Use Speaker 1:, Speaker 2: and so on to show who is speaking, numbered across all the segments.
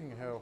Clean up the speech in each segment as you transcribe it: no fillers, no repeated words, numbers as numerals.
Speaker 1: Fucking hell.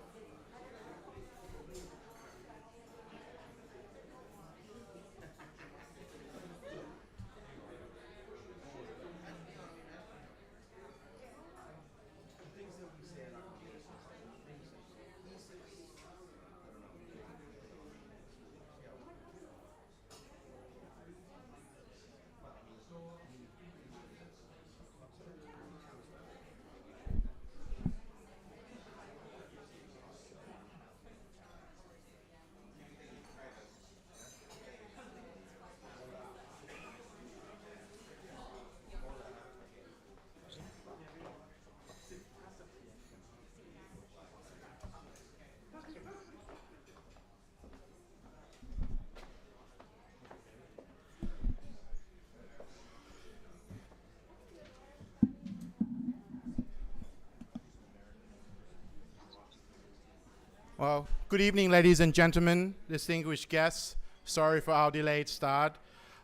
Speaker 1: Well, good evening, ladies and gentlemen, distinguished guests. Sorry for our delayed start.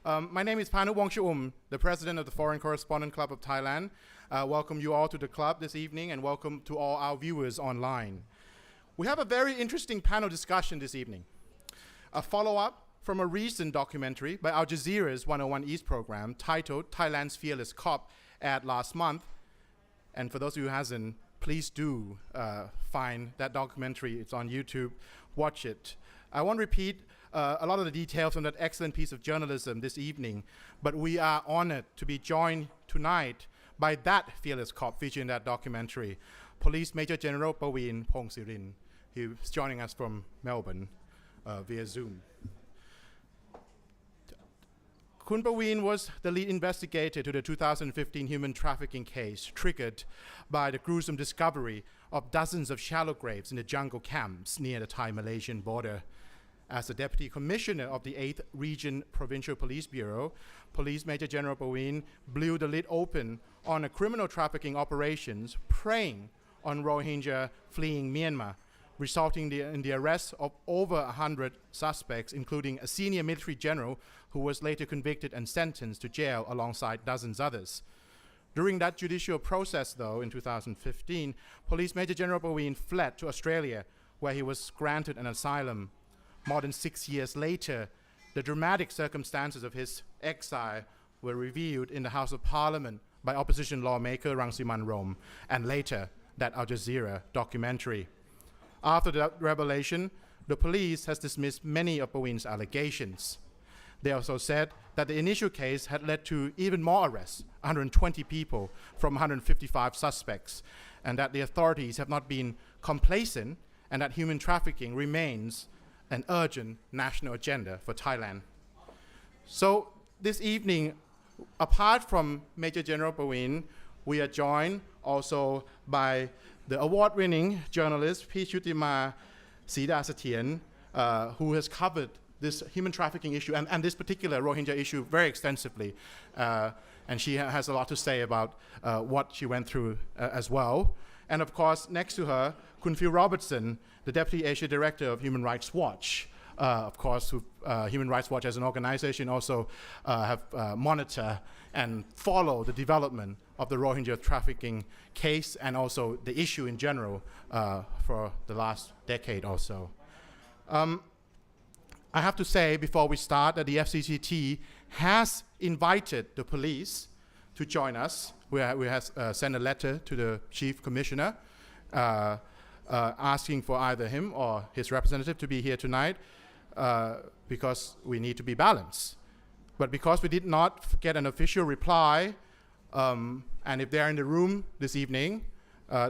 Speaker 1: My name is Panu Wongshawum, the president of the Foreign Correspondent Club of Thailand. Welcome you all to the club this evening and welcome to all our viewers online. We have a very interesting panel discussion this evening. A follow-up from a recent documentary by Al Jazeera's 101 East program titled Thailand's Fearless Cop aired last month. And for those of you who hasn't, please do find that documentary. It's on YouTube. Watch it. I won't repeat a lot of the details from that excellent piece of journalism this evening, but we are honored to be joined tonight by that fearless cop featured in that documentary, Police Major-Gen Paween Pongsirin. He's joining us from Melbourne via Zoom. Kun Paween was the lead investigator to the 2015 human trafficking case triggered by the gruesome discovery of dozens of shallow graves in the jungle camps near the Thai-Malaysian border. As the Deputy Commissioner of the 8th Region Provincial Police Bureau, Police Major-Gen Paween blew the lid open on a criminal trafficking operations preying on Rohingya fleeing Myanmar, resulting in the arrest of over 100 suspects, including a senior military general who was later convicted and sentenced to jail alongside dozens others. During that judicial process, though, in 2015, Police Major-Gen Paween fled to Australia, where he was granted an asylum. More than 6 years later, the dramatic circumstances of his exile were revealed in the House of Parliament by opposition lawmaker Rangsiman Rome, and later, that Al Jazeera documentary. After that revelation, the police has dismissed many of Paween's allegations. They also said that the initial case had led to even more arrests, 120 people from 155 suspects, and that the authorities have not been complacent and that human trafficking remains an urgent national agenda for Thailand. So this evening, apart from Major-Gen Paween, we are joined also by the award-winning journalist P. Chutima Sidasathien, who has covered this human trafficking issue and this particular Rohingya issue very extensively. And she has a lot to say about what she went through as well. And of course, next to her, Kun Phil Robertson, the Deputy Asia Director of Human Rights Watch. Of course, Human Rights Watch as an organization also have monitor and follow the development of the Rohingya trafficking case and also the issue in general for the last decade or so. I have to say before we start that the FCCT has invited the police to join us. We have sent a letter to the Chief Commissioner asking for either him or his representative to be here tonight because we need to be balanced. But because we did not get an official reply, and if they're in the room this evening,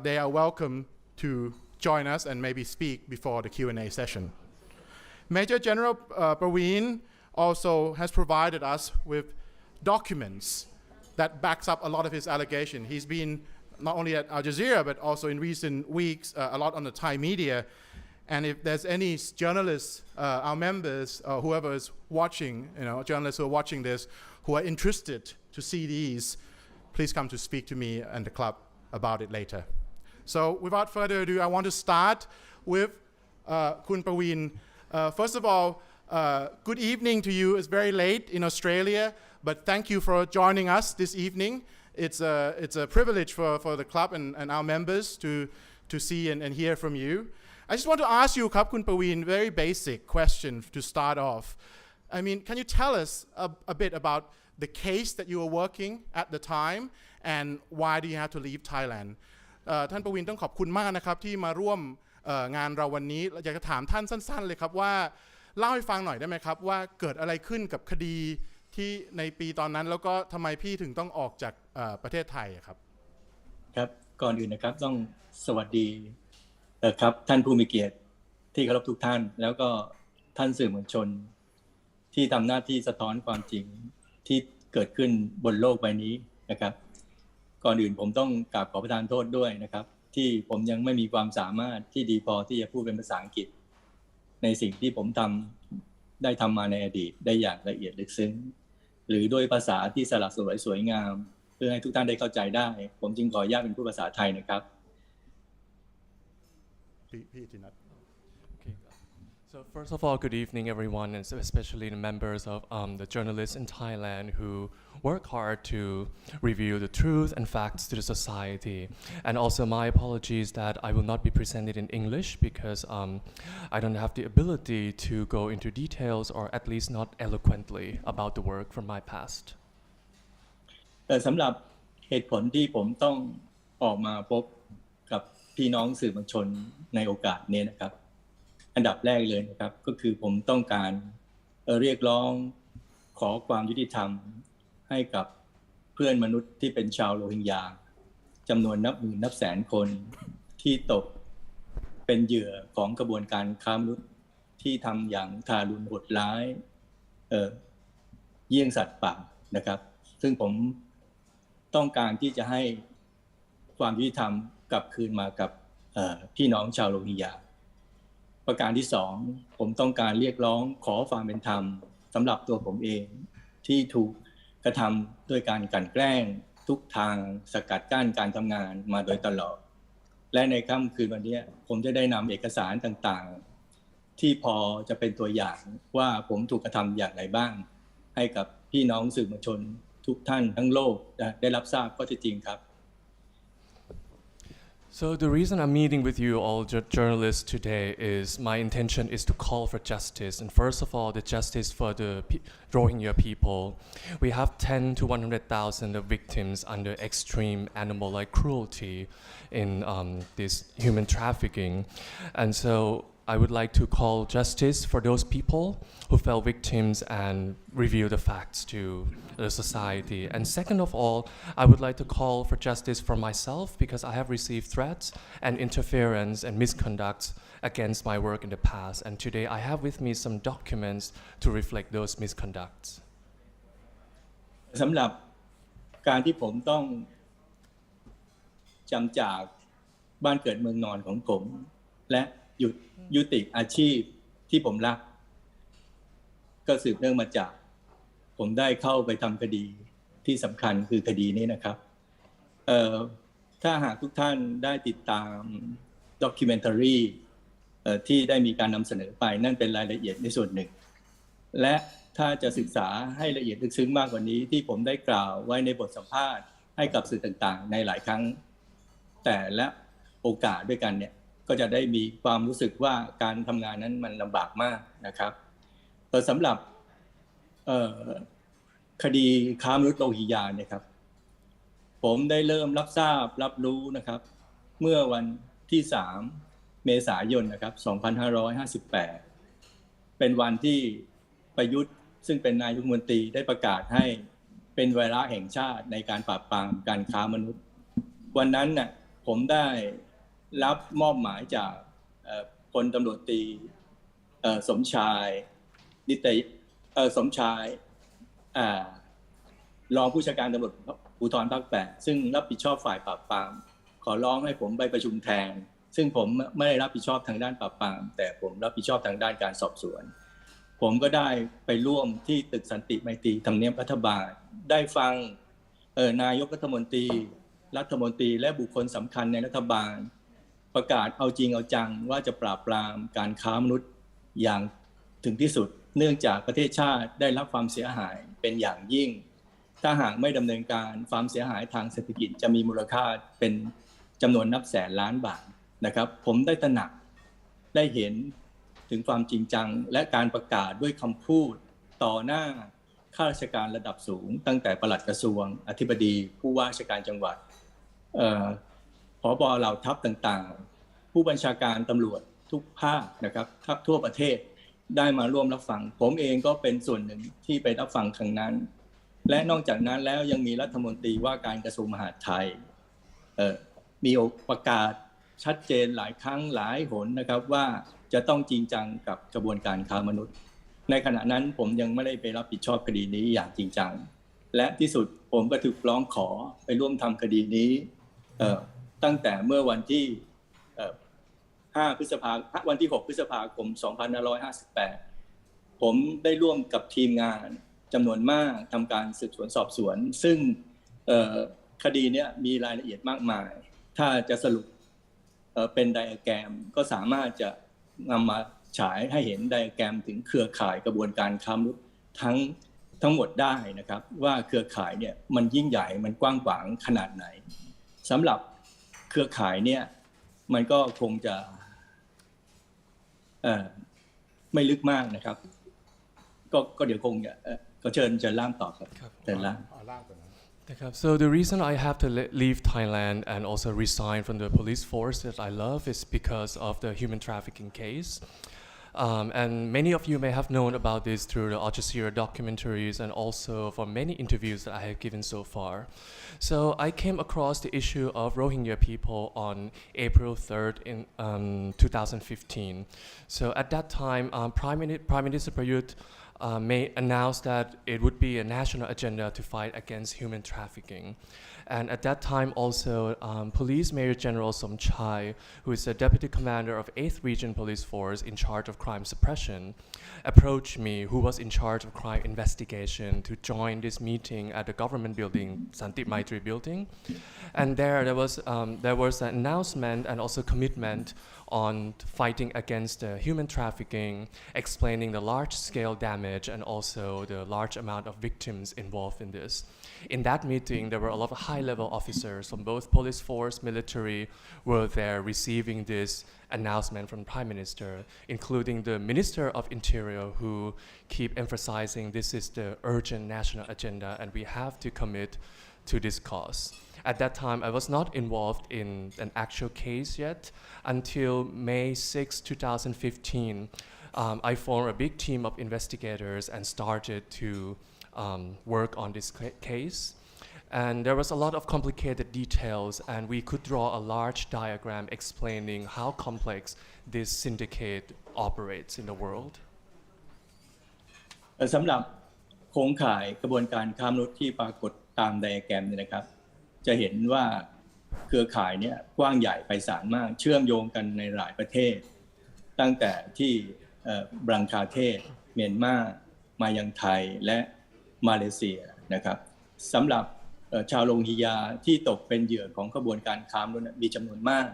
Speaker 1: they are welcome to join us and maybe speak before the Q&A session. Major-Gen Paween also has provided us with documents that backs up a lot of his allegation. He's been not only at Al Jazeera, but also in recent weeks, a lot on the Thai media. And if there's any journalists, our members, whoever is watching, journalists who are watching this, who are interested to see these, please come to speak to me and the club about it later. So without further ado, I want to start with Kun Paween. First of all, good evening to you. It's very late in Australia, but thank you for joining us this evening. It's a privilege for the club and our members to to see and hear from you. I just want to ask you, Kun Paween, very basic question to start off. I mean, can you tell us a bit about the case that you were working at the time and why do you have to leave Thailand? ท่านปวีณต้องขอบคุณมากนะครับที่มาร่วมงานเราวันนี้อยากจะถามท่านสั้นๆเลยครับว่าเล่าให้ฟังหน่อยได้ไหมครับว่าเกิดอะไรขึ้นกับคดีที่ในปีตอนนั้นแล้วก็ทำไมพี่ถึงต้องออกจากประเทศไทยครับ
Speaker 2: ครับก่อนอื่นนะครับต้องสวัสดีครับท่านผู้มีเกียรติที่เคารพทุกท่านแล้วก็ท่านสื่อมวลชนที่ทำหน้าที่สะท้อนความจริงที่เกิดขึ้นบนโลกใบนี้นะครับก่อนอื่นผมต้องกราบขอประทานโทษด้วยนะครับที่ผมยังไม่มีความสามารถที่ดีพอที่จะพูดเป็นภาษาอังกฤษในสิ่งที่ผมได้ทำมาในอดีตได้อย่างละเอียดลึกซึ้งหรือด้วยภาษาที่สละสลวยสวยงามเพื่อให้ทุกท่านได้เข้าใจได้ผมจึงขออนุญาตเป็นผู้ภาษาไทยนะครับ
Speaker 1: พี่จินัท
Speaker 3: So first of all, good evening, everyone, and especially the members of the journalists in Thailand who work hard to reveal the truth and facts to the society. And also my apologies that I will not be presented in English because I don't have the ability to go into details or at least not eloquently about the work from my past.
Speaker 2: สำหรับเหตุผลที่ผมต้องออกมาพบกับพี่น้องสื่อมวลชนในโอกาสนี้นะครับอันดับแรกเลยนะครับก็คือผมต้องการเรียกร้องขอความยุติธรรมให้กับเพื่อนมนุษย์ที่เป็นชาวโรฮิงญาจำนวนนับหมื่นนับแสนคนที่ตกเป็นเหยื่อของกระบวนการค้ามนุษย์ที่ทำอย่างทารุณโหดร้ายเยี่ยงสัตว์ป่านะครับซึ่งผมต้องการที่จะให้ความยุติธรรมกลับคืนมากับพี่น้องชาวโรฮิงญาประการที่2ผมต้องการเรียกร้องขอความเป็นธรรมสำหรับตัวผมเองที่ถูกกระทำด้วยการกลั่นแกล้งทุกทางสกัดกั้นการทำงานมาโดยตลอดและในค่ำคืนวันนี้ผมจะได้นำเอกสารต่างๆที่พอจะเป็นตัวอย่างว่าผมถูกกระทำอย่างไรบ้างให้กับพี่น้องสื่อมวลชนทุกท่านทั้งโลกได้รับทราบข้อเท็จจริงครับ
Speaker 3: So the reason I'm meeting with you all journalists today is my intention is to call for justice, and first of all the justice for the Rohingya people. We have 10 to 100,000 of victims under extreme animal-like cruelty in this human trafficking, and so I would like to call justice for those people who fell victims and reveal the facts to the society. And second of all, I would like to call for justice for myself because I have received threats and interference and misconduct against my work in the past. And today I have with me some documents to reflect those misconducts.
Speaker 2: สำหรับการที่ผมต้องจำจากบ้านเกิดเมืองนอนของผมและยุติอาชีพที่ผมรักก็สืบเนื่องมาจากผมได้เข้าไปทำคดีที่สำคัญคือคดีนี้นะครับถ้าหากทุกท่านได้ติดตามด็อกิเมนทารีที่ได้มีการนำเสนอไปนั่นเป็นรายละเอียดในส่วนหนึ่งและถ้าจะศึกษาให้ละเอียดลึกซึ้งมากกว่านี้ที่ผมได้กล่าวไว้ในบทสัมภาษณ์ให้กับสื่อต่างๆในหลายครั้งแต่ละโอกาสด้วยกันเนี่ยก็จะได้มีความรู้สึกว่าการทำงานนั้นมันลำบากมากนะครับสำหรับคดีค้ามนุษย์โรฮิงญาเนี่ยครับผมได้เริ่มรับรู้นะครับเมื่อวันที่3เมษายนนะครับ2558เป็นวันที่ประยุทธ์ซึ่งเป็นนายกรัฐมนตรีได้ประกาศให้เป็นวาระแห่งชาติในการปราบปรามการค้ามนุษย์วันนั้นน่ะผมได้รับมอบหมายจากพลตำรวจตรีสมชายรองผู้บัญชาการตำรวจภูธรภาค 8ซึ่งรับผิดชอบฝ่ายปราบปรามขอร้องให้ผมไปประชุมแทนซึ่งผมไม่ได้รับผิดชอบทางด้านปราบปรามแต่ผมรับผิดชอบทางด้านการสอบสวนผมก็ได้ไปร่วมที่ตึกสันติไมตรีทำเนียบรัฐบาลได้ฟังนายกรัฐมนตรีและบุคคลสำคัญในรัฐบาลประกาศเอาจริงเอาจังว่าจะปราบปรามการค้ามนุษย์อย่างถึงที่สุดเนื่องจากประเทศชาติได้รับความเสียหายเป็นอย่างยิ่งถ้าหากไม่ดำเนินการความเสียหายทางเศรษฐกิจจะมีมูลค่าเป็นจำนวนนับแสนล้านบาท นะครับผมได้ตระหนักได้เห็นถึงความจริงจังและการประกาศด้วยคำพูดต่อหน้าข้าราชการระดับสูงตั้งแต่ปลัดกระทรวงอธิบดีผู้ว่าราชการจังหวัดผบ.เหล่าทัพต่างๆผู้บัญชาการตำรวจทุกภาคนะครับทั่วประเทศได้มาร่วมรับฟังผมเองก็เป็นส่วนหนึ่งที่ไปรับฟังครั้งนั้นและนอกจากนั้นแล้วยังมีรัฐมนตรีว่าการกระทรวงมหาดไทยมีประกาศชัดเจนหลายครั้งหลายหนนะครับว่าจะต้องจริงจังกับกระบวนการค้ามนุษย์ในขณะนั้นผมยังไม่ได้ไปรับผิดชอบคดีนี้อย่างจริงจังและที่สุดผมก็ถูกร้องขอไปร่วมทำคดีนี้ตั้งแต่เมื่อวันที่วันที่ 6 พฤษภาคม 2558ผมได้ร่วมกับทีมงานจำนวนมากทำการสืบสวนสอบสวนซึ่งคดีนี้มีรายละเอียดมากมายถ้าจะสรุปเป็นไดอะแกรมก็สามารถจะนำมาฉายให้เห็นไดอะแกรมถึงเครือข่ายกระบวนการค้ามนุษย์ทั้งหมดได้นะครับว่าเครือข่ายเนี่ยมันยิ่งใหญ่มันกว้างขวางขนาดไหนสำหรับเครือข่ายเนี่ยมันก็คงจะไม่ลึกมากนะครับก็เดี๋ยวคงก็เชิญล่ามต่อครับเชิญล่าม
Speaker 3: So the reason I have to leave Thailand and also resign from the police force that I love is because of the human trafficking case. And many of you may have known about this through the Jazeera documentaries and also for many interviews that I have given so far. So I came across the issue of Rohingya people on April 3rd in 2015. So at that time, Prime Minister Prayut may announce that it would be a national agenda to fight against human trafficking. And at that time also, Police Major General Somchai, who is the Deputy Commander of 8th Region Police Force in charge of crime suppression, approached me, who was in charge of crime investigation, to join this meeting at the government building, Santi Maitri building. And there was an announcement and also commitment on fighting against human trafficking, explaining the large-scale damage and also the large amount of victims involved in this. In that meeting, there were a lot of high-level officers from both police force, military, were there receiving this announcement from Prime Minister, including the Minister of Interior, who keep emphasizing this is the urgent national agenda and we have to commit to this cause. At that time, I was not involved in an actual case yet. Until May 6, 2015, I formed a big team of investigators and started to work on this case. And there was a lot of complicated details, and we could draw a large diagram explaining how complex this syndicate operates in the world.
Speaker 2: สำหรับโครงข่ายกระบวนการค้ามนุษย์ที่ปรากฏตามไดอะแกรมเนี่ยนะครับจะเห็นว่าเครือข่ายเนี่ยกว้างใหญ่ไพศาลมากเชื่อมโยงกันในหลายประเทศตั้งแต่ที่บังคลาเทศเมียนมามายังไทยและมาเลเซียนะครับสำหรับชาวโรฮิงญาที่ตกเป็นเหยื่อของกระบวนการค้ามนุษย์มีจำนวนมาก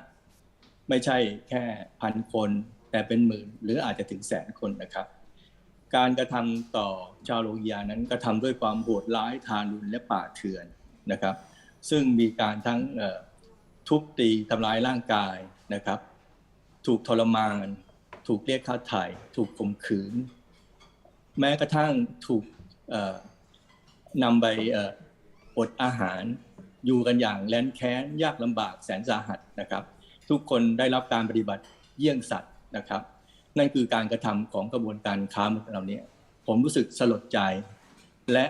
Speaker 2: ไม่ใช่แค่พันคนแต่เป็นหมื่นหรืออาจจะถึงแสนคนนะครับการกระทำต่อชาวโรฮิงญานั้นกระทำด้วยความโหดร้ายทารุณและป่าเถื่อนนะครับซึ่งมีการทั้งทุบตีทำร้ายร่างกายนะครับถูกทรมานถูกเรียกค่าไถ่ถูกข่มขืนแม้กระทั่งถูกนำไปอดอาหารอยู่กันอย่างแร้นแค้นยากลำบากแสนสาหัสนะครับทุกคนได้รับการปฏิบัติเยี่ยงสัตว์นะครับนั่นคือการกระทำของกระบวนการค้ามนุษย์เหล่านี้ผมรู้สึกสลดใจและ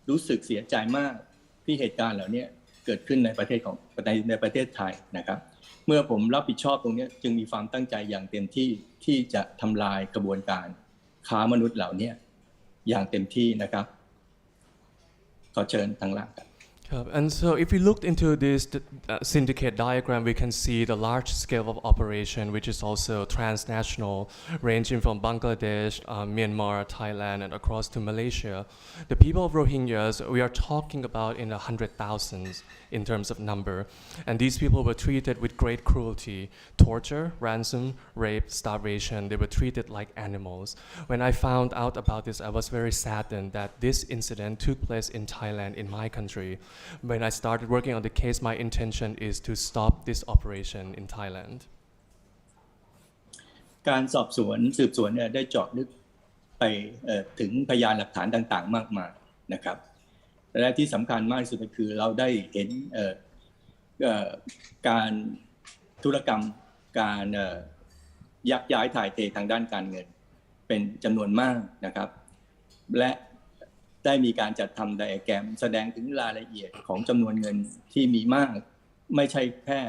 Speaker 2: รู้สึกเสียใจมากที่เหตุการณ์เหล่านี้เกิดขึ้นในประเทศไทยนะครับเมื่อผมรับผิดชอบตรงนี้จึงมีความตั้งใจอย่างเต็มที่ที่จะทำลายกระบวนการค้ามนุษย์เหล่านี้อย่างเต็มที่นะครับขอเชิญทางล่างครับ
Speaker 3: And so if we looked into this syndicate diagram, we can see the large scale of operation, which is also transnational, ranging from Bangladesh, Myanmar, Thailand, and across to Malaysia. The people of Rohingyas, we are talking about in the 100,000s in terms of number. And these people were treated with great cruelty, torture, ransom, rape, starvation. They were treated like animals. When I found out about this, I was very saddened that this incident took place in Thailand, in my country. When I started working on the case, my intention is to stop this operation in Thailand.
Speaker 2: การสอบสวนสืบสวนเนี่ยได้เจาะลึกไปถึงพยานหลักฐานต่างๆมากมายนะครับและที่สำคัญมากที่สุดก็คือเราได้เห็นการธุรกรรมการยักย้ายถ่ายเททางด้านการเงินเป็นจำนวนมากนะครับและได้มีการจัดทำไดอะแกรมแสดงถึงรายละเอียดของจำนวนเงินที่มีมากไม่ใช่แค่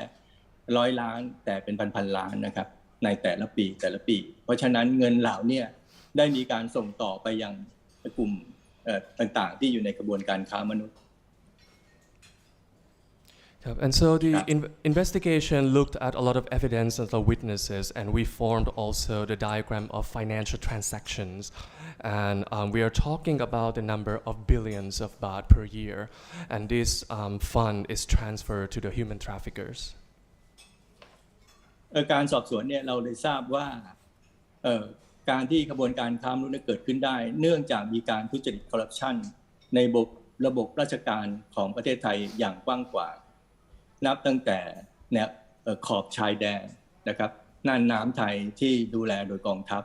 Speaker 2: 100 ล้านแต่เป็นพันล้านนะครับในแต่ละปีเพราะฉะนั้นเงินเหล่านี้ได้มีการส่งต่อไปยังกลุ่มต่างๆที่อยู่ในกระบวนการค้ามนุษย์
Speaker 3: And so the investigation looked at a lot of evidence and the witnesses, and we formed also the diagram of financial transactions. And we are talking about the number of billions of baht per year, and this fund is transferred to the human traffickers.
Speaker 2: การสอบสวนเนี่ยเราได้ทราบว่าการที่กระบวนการค้ามนุษย์เกิดขึ้นได้เนื่องจากมีการทุจริตคอร์รัปชันในระบบราชการของประเทศไทยอย่างกว้างขวางนับตั้งแต่เนี่ยขอบชายแดนนะครับน่านน้ำไทยที่ดูแลโดยกองทัพ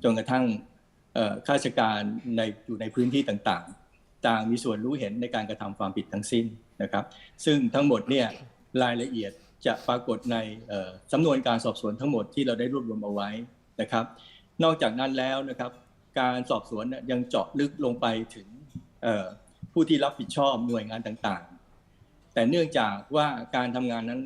Speaker 2: จนกระทั่งข้าราชการอยู่ในพื้นที่ต่างๆต่างมีส่วนรู้เห็นในการกระทำความผิดทั้งสิ้นนะครับซึ่งทั้งหมดเนี่ยรายละเอียดจะปรากฏในสำนวนการสอบสวนทั้งหมดที่เราได้รวบรวมเอาไว้นะครับนอกจากนั้นแล้วนะครับการสอบสวนยังเจาะลึกลงไปถึงผู้ที่รับผิดชอบหน่วยงานต่างๆแต่เนื่องจากว่าการทำงานนั้น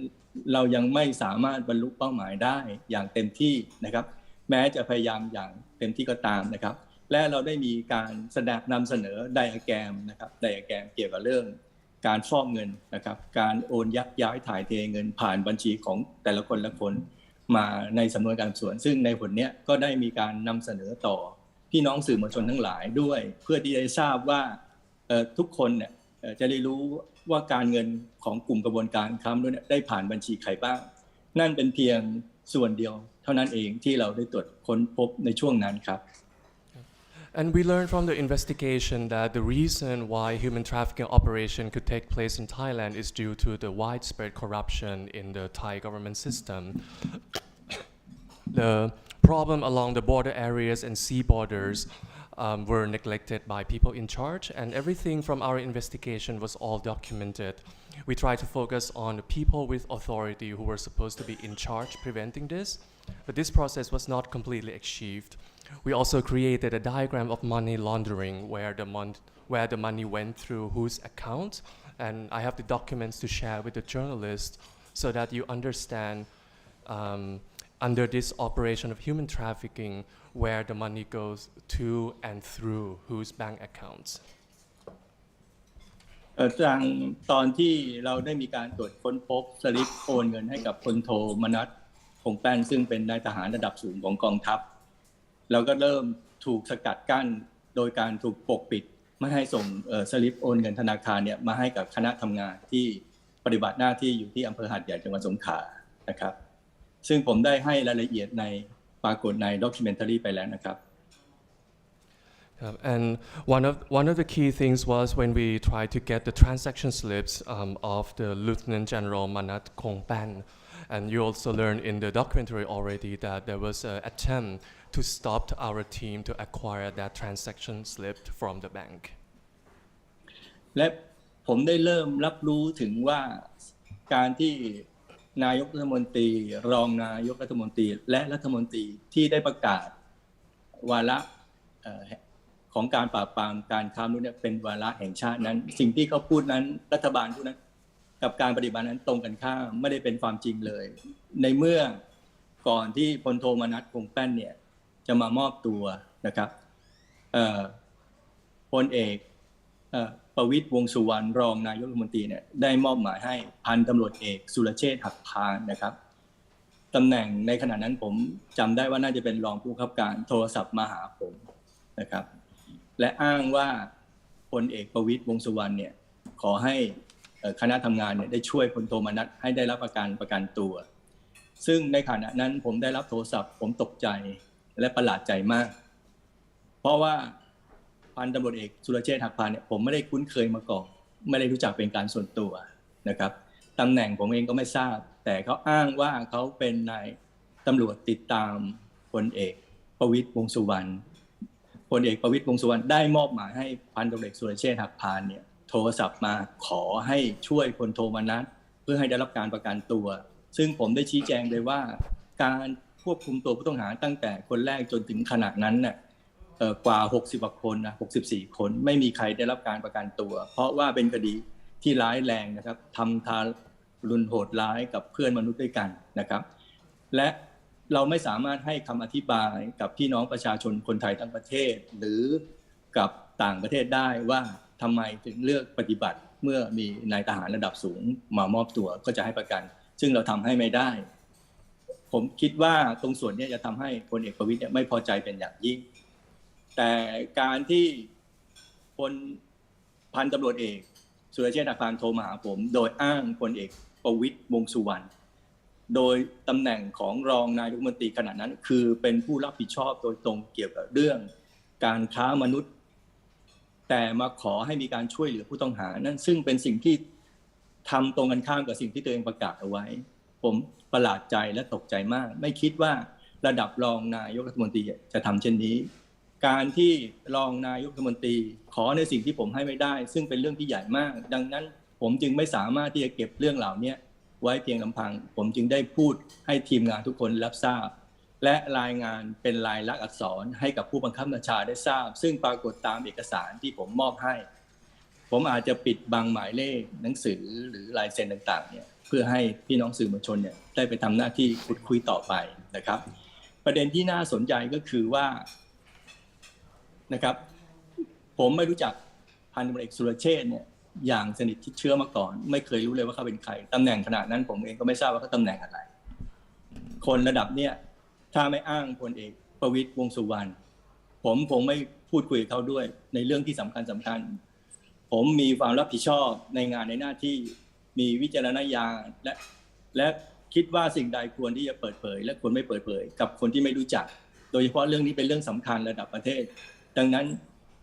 Speaker 2: เรายังไม่สามารถบรรลุเป้าหมายได้อย่างเต็มที่นะครับแม้จะพยายามอย่างเต็มที่ก็ตามนะครับและเราได้มีการนำเสนอไดอะแกรมนะครับไดอะแกรมเกี่ยวกับเรื่องการฟอกเงินนะครับการโอนยักย้ายถ่ายเทเงินผ่านบัญชีของแต่ละคนมาในสำนวนการสอบสวนซึ่งในผลนี้ก็ได้มีการนำเสนอต่อพี่น้องสื่อมวลชนทั้งหลายด้วยเพื่อที่จะทราบว่าทุกคนเนี่ยจะได้รู้ว่าการเงินของกลุ่มกระบวนการค้ามนุษย์ได้ผ่านบัญชีใครบ้างนั่นเป็นเพียงส่วนเดียวเท่านั้นเองที่เราได้ตรวจค้นพบในช่วงนั้นครับ
Speaker 3: And we learned from the investigation that the reason why human trafficking operation could take place in Thailand is due to the widespread corruption in the Thai government system. The problem along the border areas and sea borders were neglected by people in charge, and everything from our investigation was all documented. We tried to focus on the people with authority who were supposed to be in charge preventing this, but this process was not completely achieved. We also created a diagram of money laundering where the money went through whose account, and I have the documents to share with the journalists so that you understand under this operation of human trafficking where the money goes to and through whose bank accounts.
Speaker 2: ตอนที่เราได้มีการตรวจค้นพบสลิปโอนเงินให้กับพลโทมนัสคงแป้นซึ่งเป็นนายทหารระดับสูงของกองทัพเราก็เริ่มถูกสกัดกั้นโดยการถูกปกปิดไม่ให้ส่งสลิปโอนเงินธนาคารเนี่ยมาให้กับคณะทำงานที่ปฏิบัติหน้าที่อยู่ที่อำเภอหาดใหญ่จังหวัดสงขลานะครับซึ่งผมได้ให้รายละเอียดในปรากฏในด็อกิเมนทารีไปแล้วนะครับ
Speaker 3: And one of the key things was when we tried to get the transaction slips of the Lieutenant General Manat Kongpan, and you also learned in the documentary already that there was an attempt to stop our team to acquire that transaction slip from the bank.
Speaker 2: และผมได้เริ่มรับรู้ถึงว่าการที่นายกรัฐมนตรีรองนายกรัฐมนตรีและรัฐมนตรีที่ได้ประกาศวาระของการปราบปรามการค้ามนุษย์เนี่ยเป็นวาระแห่งชาตินั้นสิ่งที่เขาพูดนั้นรัฐบาลพูดนั้นกับการปฏิบัตินั้นตรงกันข้ามไม่ได้เป็นความจริงเลยในเมื่อก่อนที่พลโทมนัสคงแป้นเนี่ยจะมามอบตัวนะครับพลเอกประวิตรวงษ์สุวรรณรองนายกรัฐมนตรีเนี่ยได้มอบหมายให้พันตำรวจเอกสุรเชษฐ์หักพานนะครับตำแหน่งในขณะนั้นผมจำได้ว่าน่าจะเป็นรองผู้บังคับการโทรศัพท์มาหาผมนะครับและอ้างว่าพลเอกประวิตรวงษ์สุวรรณเนี่ยขอให้คณะทำงานเนี่ยได้ช่วยพลโทมนัสให้ได้รับประกันตัวซึ่งในขณะนั้นผมได้รับโทรศัพท์ผมตกใจและประหลาดใจมากเพราะว่าพันตำรวจเอกสุรเชษฐ์หักพานเนี่ยผมไม่ได้คุ้นเคยมาก่อนไม่ได้รู้จักเป็นการส่วนตัวนะครับตำแหน่งผมเองก็ไม่ทราบแต่เขาอ้างว่าเขาเป็นนายตำรวจติดตาม พลเอกประวิตรวงษ์สุวรรณพลเอกประวิตรวงษ์สุวรรณได้มอบหมายให้พันตำรวจเอกสุรเชษฐ์หักพานเนี่ยโทรศัพท์มาขอให้ช่วยพลโทมนัสเพื่อให้ได้รับการประกันตัวซึ่งผมได้ชี้แจงเลยว่าการควบคุมตัวผู้ต้องหาตั้งแต่คนแรกจนถึงขณะนั้นน่ะกว่า60กว่าคนนะ64คนไม่มีใครได้รับการประกันตัวเพราะว่าเป็นคดีที่ร้ายแรงนะครับทำทารุณโหดร้ายกับเพื่อนมนุษย์ด้วยกันนะครับและเราไม่สามารถให้คำอธิบายกับพี่น้องประชาชนคนไทยทั้งประเทศหรือกับต่างประเทศได้ว่าทำไมถึงเลือกปฏิบัติเมื่อมีนายทหารระดับสูงมามอบตัวก็จะให้ประกันซึ่งเราทำให้ไม่ได้ผมคิดว่าตรงส่วนนี้จะทำให้พลเอกประวิตรเนี่ยไม่พอใจเป็นอย่างยิ่งแต่การที่พันตำรวจเอกสุรเชษฐ์หักพานโทรมาหาผมโดยอ้างพลเอกประวิตรวงษ์สุวรรณโดยตำแหน่งของรองนายกรัฐมนตรีขณะนั้นคือเป็นผู้รับผิดชอบโดยตรงเกี่ยวกับเรื่องการค้ามนุษย์แต่มาขอให้มีการช่วยเหลือผู้ต้องหานั่นซึ่งเป็นสิ่งที่ทำตรงกันข้ามกับสิ่งที่ตัวเองประกาศเอาไว้ผมประหลาดใจและตกใจมากไม่คิดว่าระดับรองนายกรัฐมนตรีจะทำเช่นนี้การที่รองนายกรัฐมนตรีขอในสิ่งที่ผมให้ไม่ได้ซึ่งเป็นเรื่องที่ใหญ่มากดังนั้นผมจึงไม่สามารถที่จะเก็บเรื่องเหล่านี้ไว้เพียงลำพังผมจึงได้พูดให้ทีมงานทุกคนรับทราบและรายงานเป็นลายลักษณ์อักษรให้กับผู้บังคับบัญชาได้ทราบซึ่งปรากฏตามเอกสารที่ผมมอบให้ผมอาจจะปิดบังหมายเลขหนังสือหรือลายเซ็นต่างๆเนี่ยเพื่อให้พี่น้องสื่อมวลชนเนี่ยได้ไปทำหน้าที่พูดคุยต่อไปนะครับประเด็นที่น่าสนใจก็คือว่านะครับผมไม่รู้จักพันตำรวจเอกสุรเชษฐ์เนี่ยอย่างสนิทชิดเชื้อมาก่อนไม่เคยรู้เลยว่าเขาเป็นใครตำแหน่งขนาดนั้นผมเองก็ไม่ทราบว่าเขาตำแหน่งอะไรคนระดับเนี่ยถ้าไม่อ้างพลเอกประวิตรวงษ์สุวรรณผมคงไม่พูดคุยกับเขาด้วยในเรื่องที่สำคัญผมมีความรับผิดชอบในงานในหน้าที่มีวิจารณญาณและคิดว่าสิ่งใดควรที่จะเปิดเผยและควรไม่เปิดเผยกับคนที่ไม่รู้จักโดยเฉพาะเรื่องนี้เป็นเรื่องสำคัญระดับประเทศดังนั้น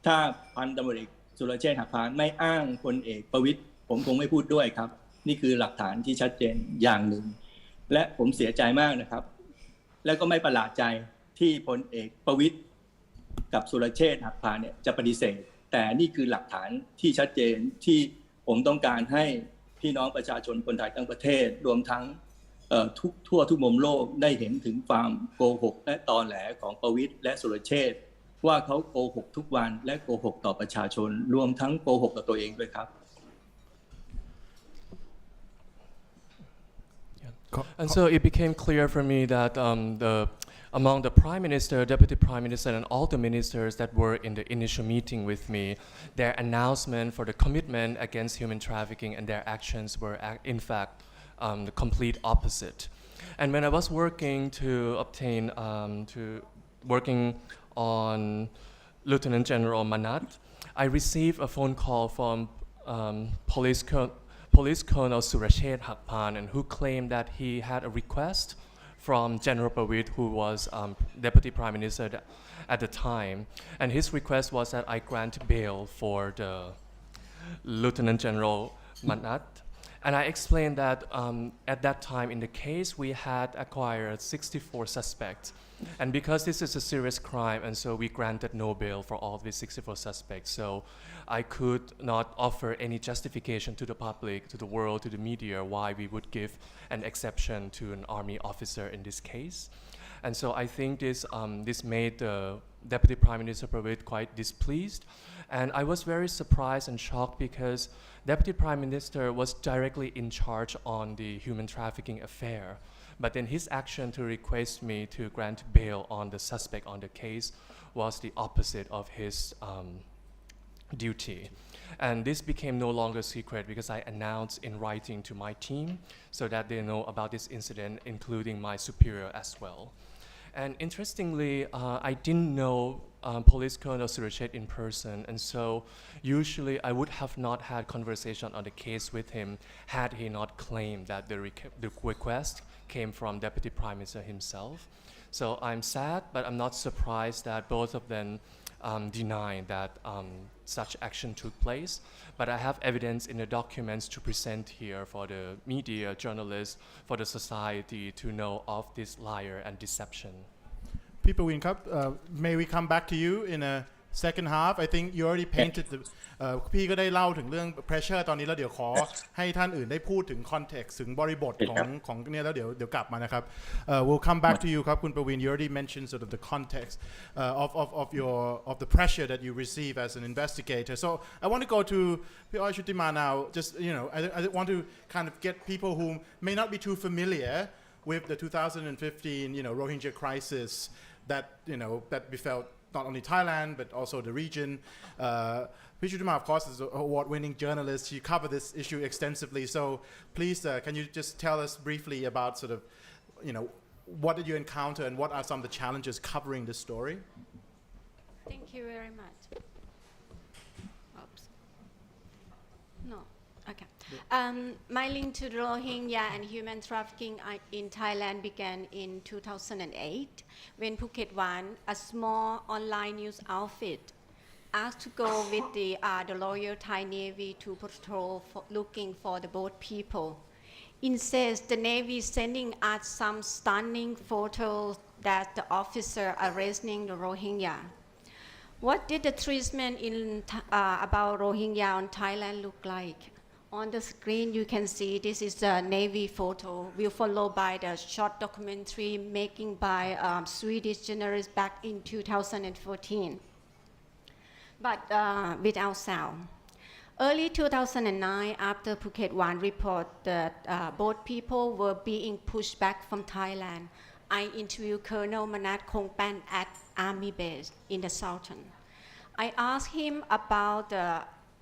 Speaker 2: ถ้าพันตำรวจเอกสุรเชษฐ์หักพานไม่อ้างพลเอกประวิตรผมคงไม่พูดด้วยครับนี่คือหลักฐานที่ชัดเจนอย่างหนึ่งและผมเสียใจมากนะครับแล้วก็ไม่ประหลาดใจที่พลเอกประวิตรกับสุรเชษฐ์หักพานเนี่ยจะปฏิเสธแต่นี่คือหลักฐานที่ชัดเจนที่ผมต้องการให้พี่น้องประชาชนคนไทยทั้งประเทศรวมทั้งทั่วทุกมุมโลกได้เห็นถึงความโกหกและตอแหลของประวิตรและสุรเชษฐ์ว่าเขาโกหกทุกวันและโกหกต่อประชาชนรวมทั้งโกหกต่อตัวเองด้วยครับ
Speaker 3: And so it became clear for me that among the Prime Minister, Deputy Prime Minister, and all the ministers that were in the initial meeting with me, their announcement for the commitment against human trafficking and their actions were in fact the complete opposite. And when I was working working on Lieutenant General Manat, I received a phone call from Police Colonel Surachet Hakpan, and who claimed that he had a request from General Pawit, who was Deputy Prime Minister at the time. And his request was that I grant bail for the Lieutenant General Manat. And I explained that at that time in the case, we had acquired 64 suspects. And because this is a serious crime, and so we granted no bail for all these 64 suspects. So I could not offer any justification to the public, to the world, to the media, why we would give an exception to an army officer in this case. And so I think this made the Deputy Prime Minister Pawit quite displeased. And I was very surprised and shocked because Deputy Prime Minister was directly in charge on the human trafficking affair. But then his action to request me to grant bail on the suspect on the case was the opposite of his duty. And this became no longer secret because I announced in writing to my team so that they know about this incident, including my superior as well. And interestingly, I didn't know Police Colonel Surachet in person, and so usually I would have not had conversation on the case with him had he not claimed that the request came from Deputy Prime Minister himself. So I'm sad, but I'm not surprised that both of them deny that such action took place. But I have evidence in the documents to present here for the media, journalists, for the society to know of this liar and deception.
Speaker 1: พี่ประวินครับ may we come back to you in a second half I think you already painted the พี่ก็ได้เล่าถึงเรื่อง pressure ตอนนี้แล้วเดี๋ยวขอให้ท่านอื่นได้พูดถึง context ถึงบริบทของเนี่ยแล้วเดี๋ยวกลับมานะครับ we'll come back to you ครับคุณประวิน you already mentioned sort of the context of the pressure that you receive as an investigator so I want to go to พี่อ้อยชุติมา now just I want to kind of get people who may not be too familiar with the 2015 Rohingya crisis that that befell not only Thailand but also the region. Pichutima, of course, is an award-winning journalist. She covered this issue extensively. So please, can you just tell us briefly about sort of, what did you encounter and what are some of the challenges covering this story?
Speaker 4: Thank you very much. Oops. No. Okay. My link to Rohingya and human trafficking in Thailand began in 2008 when Phuket One, a small online news outfit, asked to go with the Royal Thai Navy to patrol looking for the boat people. Instead, the Navy sending us some stunning photos that the officer arresting the Rohingya. What did the treatment about Rohingya on Thailand look like? On the screen, you can see this is the Navy photo. We'll follow by the short documentary making by Swedish journalists back in 2014, but without sound. Early 2009, after Phuket One report that boat people were being pushed back from Thailand, I interviewed Colonel Manat Kongpan at Army base in the southern. I asked him about the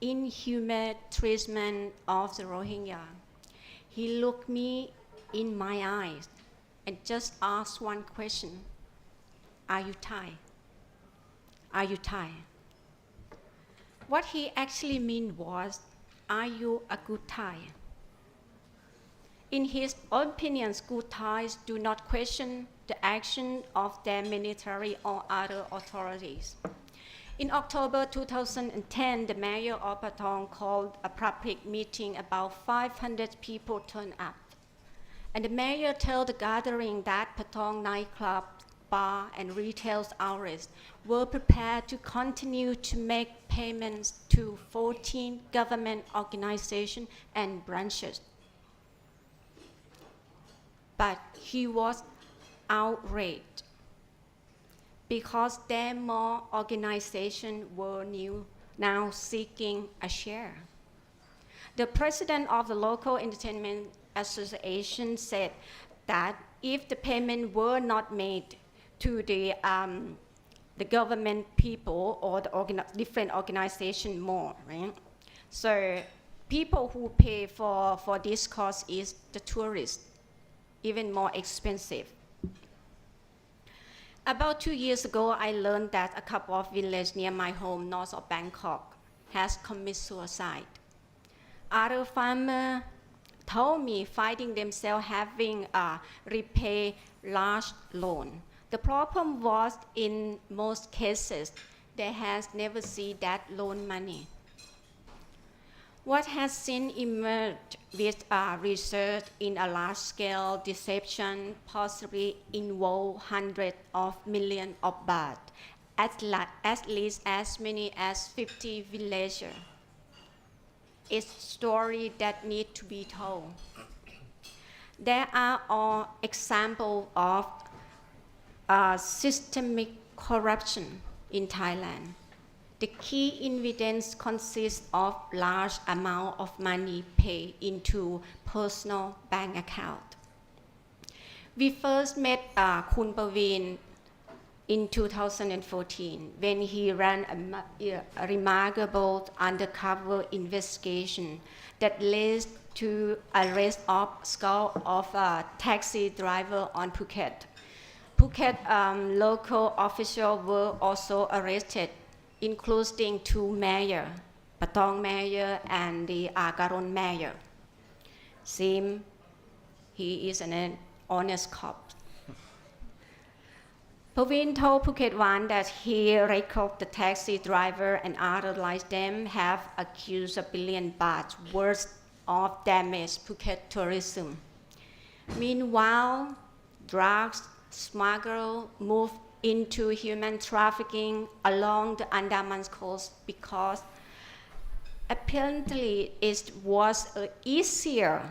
Speaker 4: inhumane treatment of the Rohingya. He looked me in my eyes and just asked one question. Are you Thai? Are you Thai? What he actually meant was, are you a good Thai? In his opinion, good Thais do not question the action of their military or other authorities. In October 2010, the mayor of Patong called a public meeting. About 500 people turned up. And the mayor told the gathering that Patong nightclub, bar, and retail outlets were prepared to continue to make payments to 14 government organizations and branches. But he was outraged because their more organizations were now seeking a share. The president of the local entertainment association said that if the payment were not made to the government people or the different organization more, right? So people who pay for this cost is the tourists, even more expensive. About 2 years ago, I learned that a couple of villages near my home, north of Bangkok, has committed suicide. Other farmers told me finding themselves having repay large loan. The problem was, in most cases, they has never seen that loan money. What has since emerged with research in a large-scale deception possibly involve hundreds of millions of baht, at least as many as 50 villages. It's a story that needs to be told. There are all examples of systemic corruption in Thailand. The key evidence consists of large amount of money paid into personal bank account. We first met Kun Paween in 2014 when he ran a remarkable undercover investigation that led to arrest of skull of a taxi driver on Phuket. Phuket local officials were also arrested, including 2 mayors, Patong mayor and the Agaron mayor. Seems he is an honest cop. Paween told Phuket One that he recalled the taxi driver and others like them have accused $1 billion worth of damage Phuket tourism. Meanwhile, drugs smugglers move into human trafficking along the Andaman coast because apparently it was easier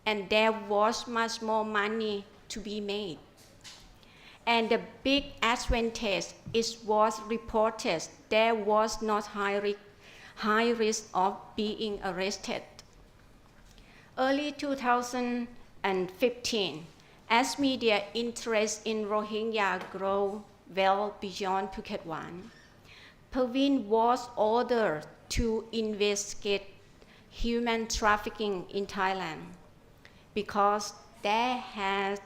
Speaker 4: and there was much more money to be made. And the big advantage is was reported there was not high risk of being arrested. Early 2015, as media interest in Rohingya grew well beyond Phuket One, Paween was ordered to investigate human trafficking in Thailand because there has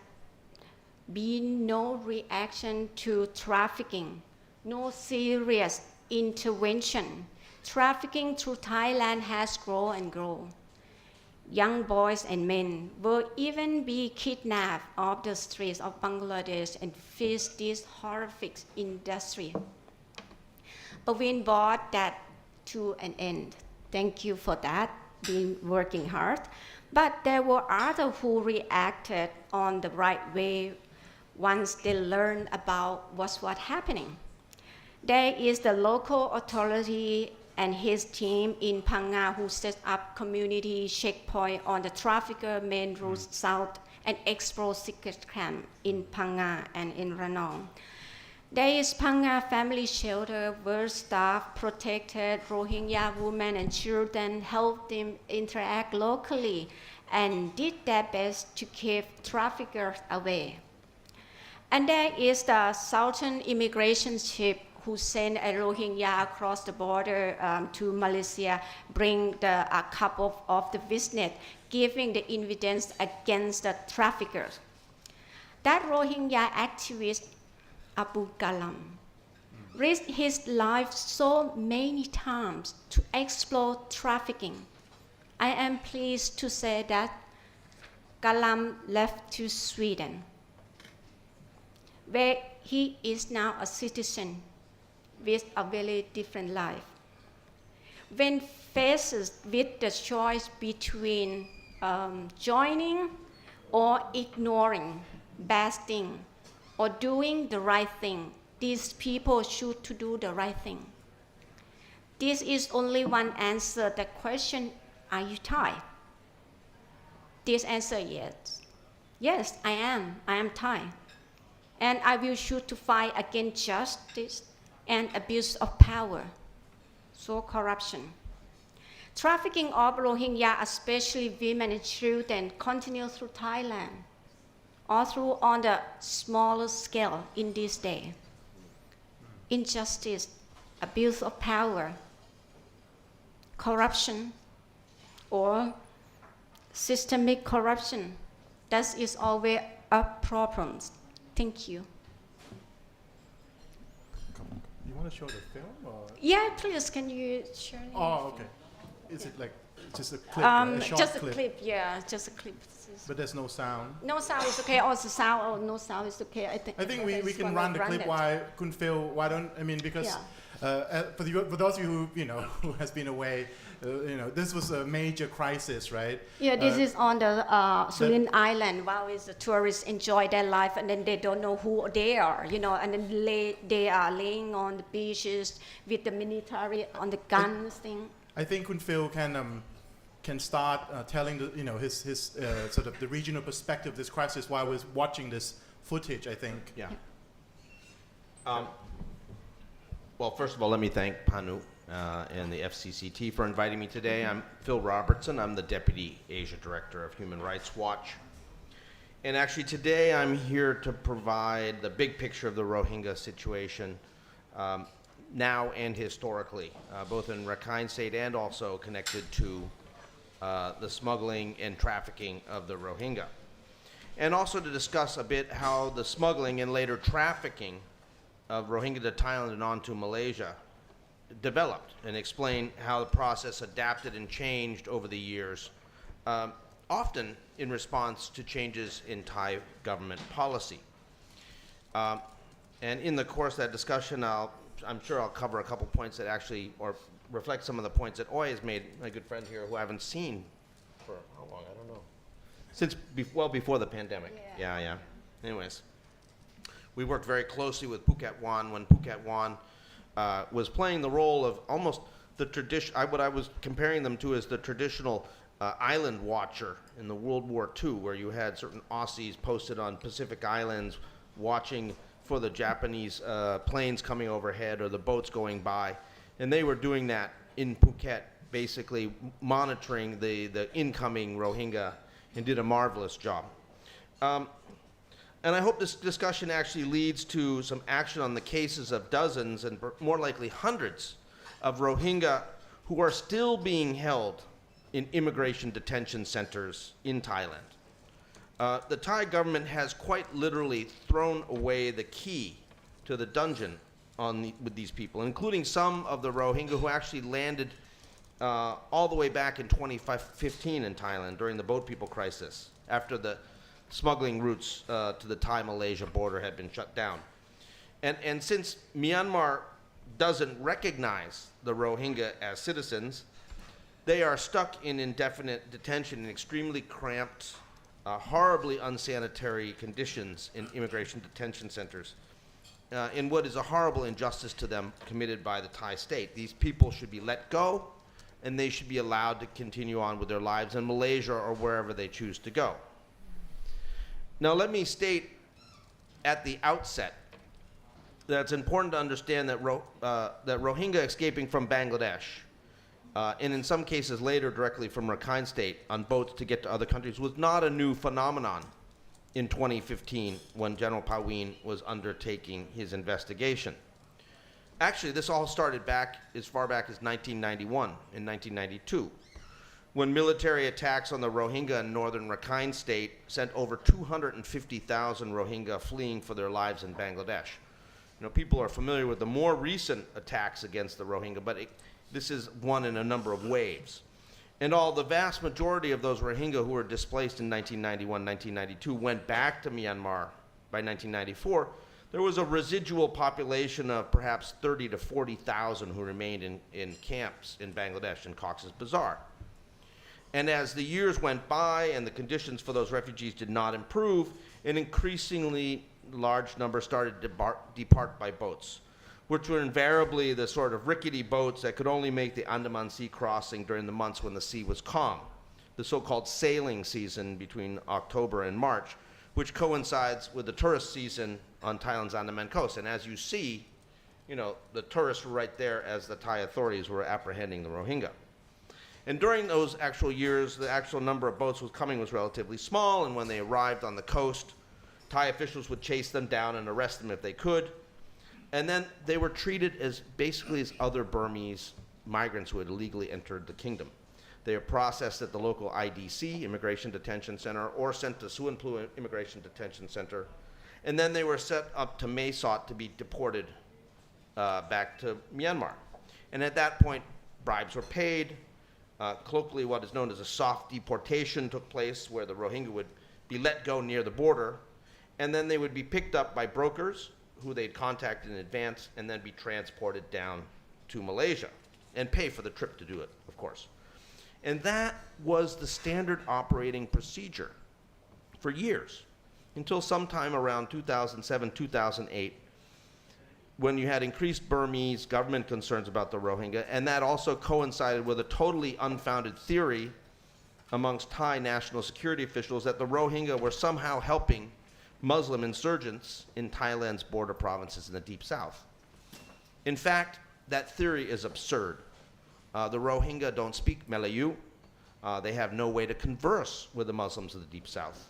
Speaker 4: been no reaction to trafficking, no serious intervention. Trafficking through Thailand has grown and grown. Young boys and men will even be kidnapped off the streets of Bangladesh and face this horrific industry. Paween brought that to an end. Thank you for that, been working hard. But there were others who reacted on the right way once they learned about what's happening. There is the local authority and his team in Phang Nga who set up community checkpoint on the trafficker main route south and explore secret camp in Phang Nga and in Ranong. There is Phang Nga family shelter where staff protected Rohingya women and children, helped them interact locally, and did their best to keep traffickers away. And there is the Southern immigration ship who sent a Rohingya across the border to Malaysia, bring a couple of the witness, giving the evidence against the traffickers. That Rohingya activist, Abu Kalam, risked his life so many times to explore trafficking. I am pleased to say that Kalam left to Sweden, where he is now a citizen with a very different life. When faced with the choice between joining or ignoring bad thing or doing the right thing, these people should to do the right thing. This is only one answer. The question, are you Thai? This answer, yes. Yes, I am. I am Thai. And I will choose to fight against justice and abuse of power, so corruption. Trafficking of Rohingya, especially women and children, continue through Thailand, or through on the smaller scale in this day. Injustice, abuse of power, corruption, or systemic corruption, that is always a problem. Thank you.
Speaker 1: You want to show the film? Or?
Speaker 4: Yeah, please, can you share it?
Speaker 1: Oh, okay. Is it like just a clip, a short
Speaker 4: just
Speaker 1: clip?
Speaker 4: a clip, yeah, just a clip.
Speaker 1: But there's no sound.
Speaker 4: No sound is okay. Also sound or no sound is okay. I think
Speaker 1: we can run the clip. Why couldn't Phil? Why don't I mean because for those of you who has been away, this was a major crisis, right?
Speaker 4: Yeah, this is on the Surin Island. While the tourists enjoy their life, and then they don't know who they are, and then they are laying on the beaches with the military on the guns thing.
Speaker 1: I think Kun Phil can start telling his sort of the regional perspective of this crisis while I was watching this footage. I think.
Speaker 5: Yeah. Well, first of all, let me thank Panu and the FCCT for inviting me today. I'm Phil Robertson. I'm the Deputy Asia Director of Human Rights Watch. And actually today I'm here to provide the big picture of the Rohingya situation now and historically, both in Rakhine State and also connected to the smuggling and trafficking of the Rohingya. And also to discuss a bit how the smuggling and later trafficking of Rohingya to Thailand and on to Malaysia developed, and explain how the process adapted and changed over the years, often in response to changes in Thai government policy. And in the course of that discussion, I'm sure I'll cover a couple points that actually, or reflect some of the points that Oi has made, my good friend here, who I haven't seen for how long, I don't know. Since well before the pandemic. Yeah. Anyways. We worked very closely with Phuket Wan when Phuket Wan was playing the role of almost the tradition. What I was comparing them to is the traditional island watcher in the World War II, where you had certain Aussies posted on Pacific Islands watching for the Japanese planes coming overhead or the boats going by. And they were doing that in Phuket, basically monitoring the incoming Rohingya, and did a marvelous job. And I hope this discussion actually leads to some action on the cases of dozens and more likely hundreds of Rohingya who are still being held in immigration detention centers in Thailand. The Thai government has quite literally thrown away the key to the dungeon with these people, including some of the Rohingya who actually landed all the way back in 2015 in Thailand during the boat people crisis, after the smuggling routes to the Thai-Malaysia border had been shut down. And since Myanmar doesn't recognize the Rohingya as citizens, they are stuck in indefinite detention in extremely cramped, horribly unsanitary conditions in immigration detention centers, in what is a horrible injustice to them committed by the Thai state. These people should be let go, and they should be allowed to continue on with their lives in Malaysia or wherever they choose to go. Now, let me state at the outset that it's important to understand that Rohingya escaping from Bangladesh, and in some cases later directly from Rakhine State on boats to get to other countries, was not a new phenomenon in 2015 when General Paween was undertaking his investigation. Actually, this all started back as far back as 1991 and 1992, when military attacks on the Rohingya in northern Rakhine State sent over 250,000 Rohingya fleeing for their lives in Bangladesh. You know, people are familiar with the more recent attacks against the Rohingya, but this is one in a number of waves. And the vast majority of those Rohingya who were displaced in 1991, 1992 went back to Myanmar by 1994. There was a residual population of perhaps 30 to 40,000 who remained in camps in Bangladesh, in Cox's Bazar. And as the years went by and the conditions for those refugees did not improve, an increasingly large number started to depart by boats, which were invariably the sort of rickety boats that could only make the Andaman Sea crossing during the months when the sea was calm, the so-called sailing season between October and March, which coincides with the tourist season on Thailand's Andaman coast. And as you see, you know, the tourists were right there as the Thai authorities were apprehending the Rohingya. And during those actual years, the actual number of boats coming was relatively small, and when they arrived on the coast, Thai officials would chase them down and arrest them if they could. And then they were treated as basically as other Burmese migrants who had illegally entered the kingdom. They were processed at the local IDC, Immigration Detention Center, or sent to Suan Plu Immigration Detention Center. And then they were set up to Mae Sot to be deported back to Myanmar. And at that point, bribes were paid. Colloquially, what is known as a soft deportation took place, where the Rohingya would be let go near the border, and then they would be picked up by brokers who they'd contacted in advance, and then be transported down to Malaysia and pay for the trip to do it, of course. And that was the standard operating procedure for years, until sometime around 2007, 2008, when you had increased Burmese government concerns about the Rohingya, and that also coincided with a totally unfounded theory amongst Thai national security officials that the Rohingya were somehow helping Muslim insurgents in Thailand's border provinces in the Deep South. In fact, that theory is absurd. The Rohingya don't speak Malayu. They have no way to converse with the Muslims of the Deep South.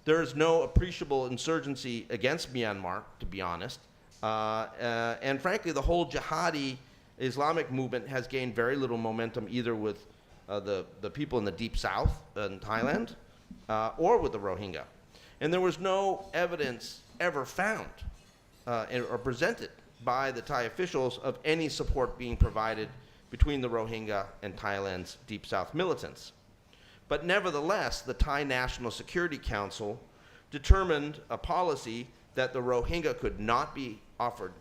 Speaker 5: There is no appreciable insurgency against Myanmar, to be honest. And frankly, the whole jihadi Islamic movement has gained very little momentum either with the people in the Deep South in Thailand or with the Rohingya. And there was no evidence ever found or presented by the Thai officials of any support being provided between the Rohingya and Thailand's Deep South militants. But nevertheless, the Thai National Security Council determined a policy that the Rohingya could not be offered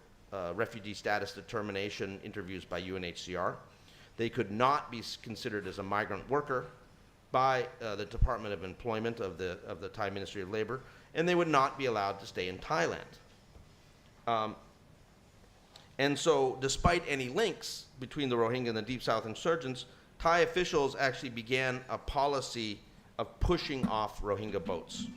Speaker 5: refugee status determination interviews by UNHCR. They could not be considered as a migrant worker by the Department of Employment of the Thai Ministry of Labor, and they would not be allowed to stay in Thailand. And so, despite any links between the Rohingya and the Deep South insurgents, Thai officials actually began a policy of pushing off Rohingya boats.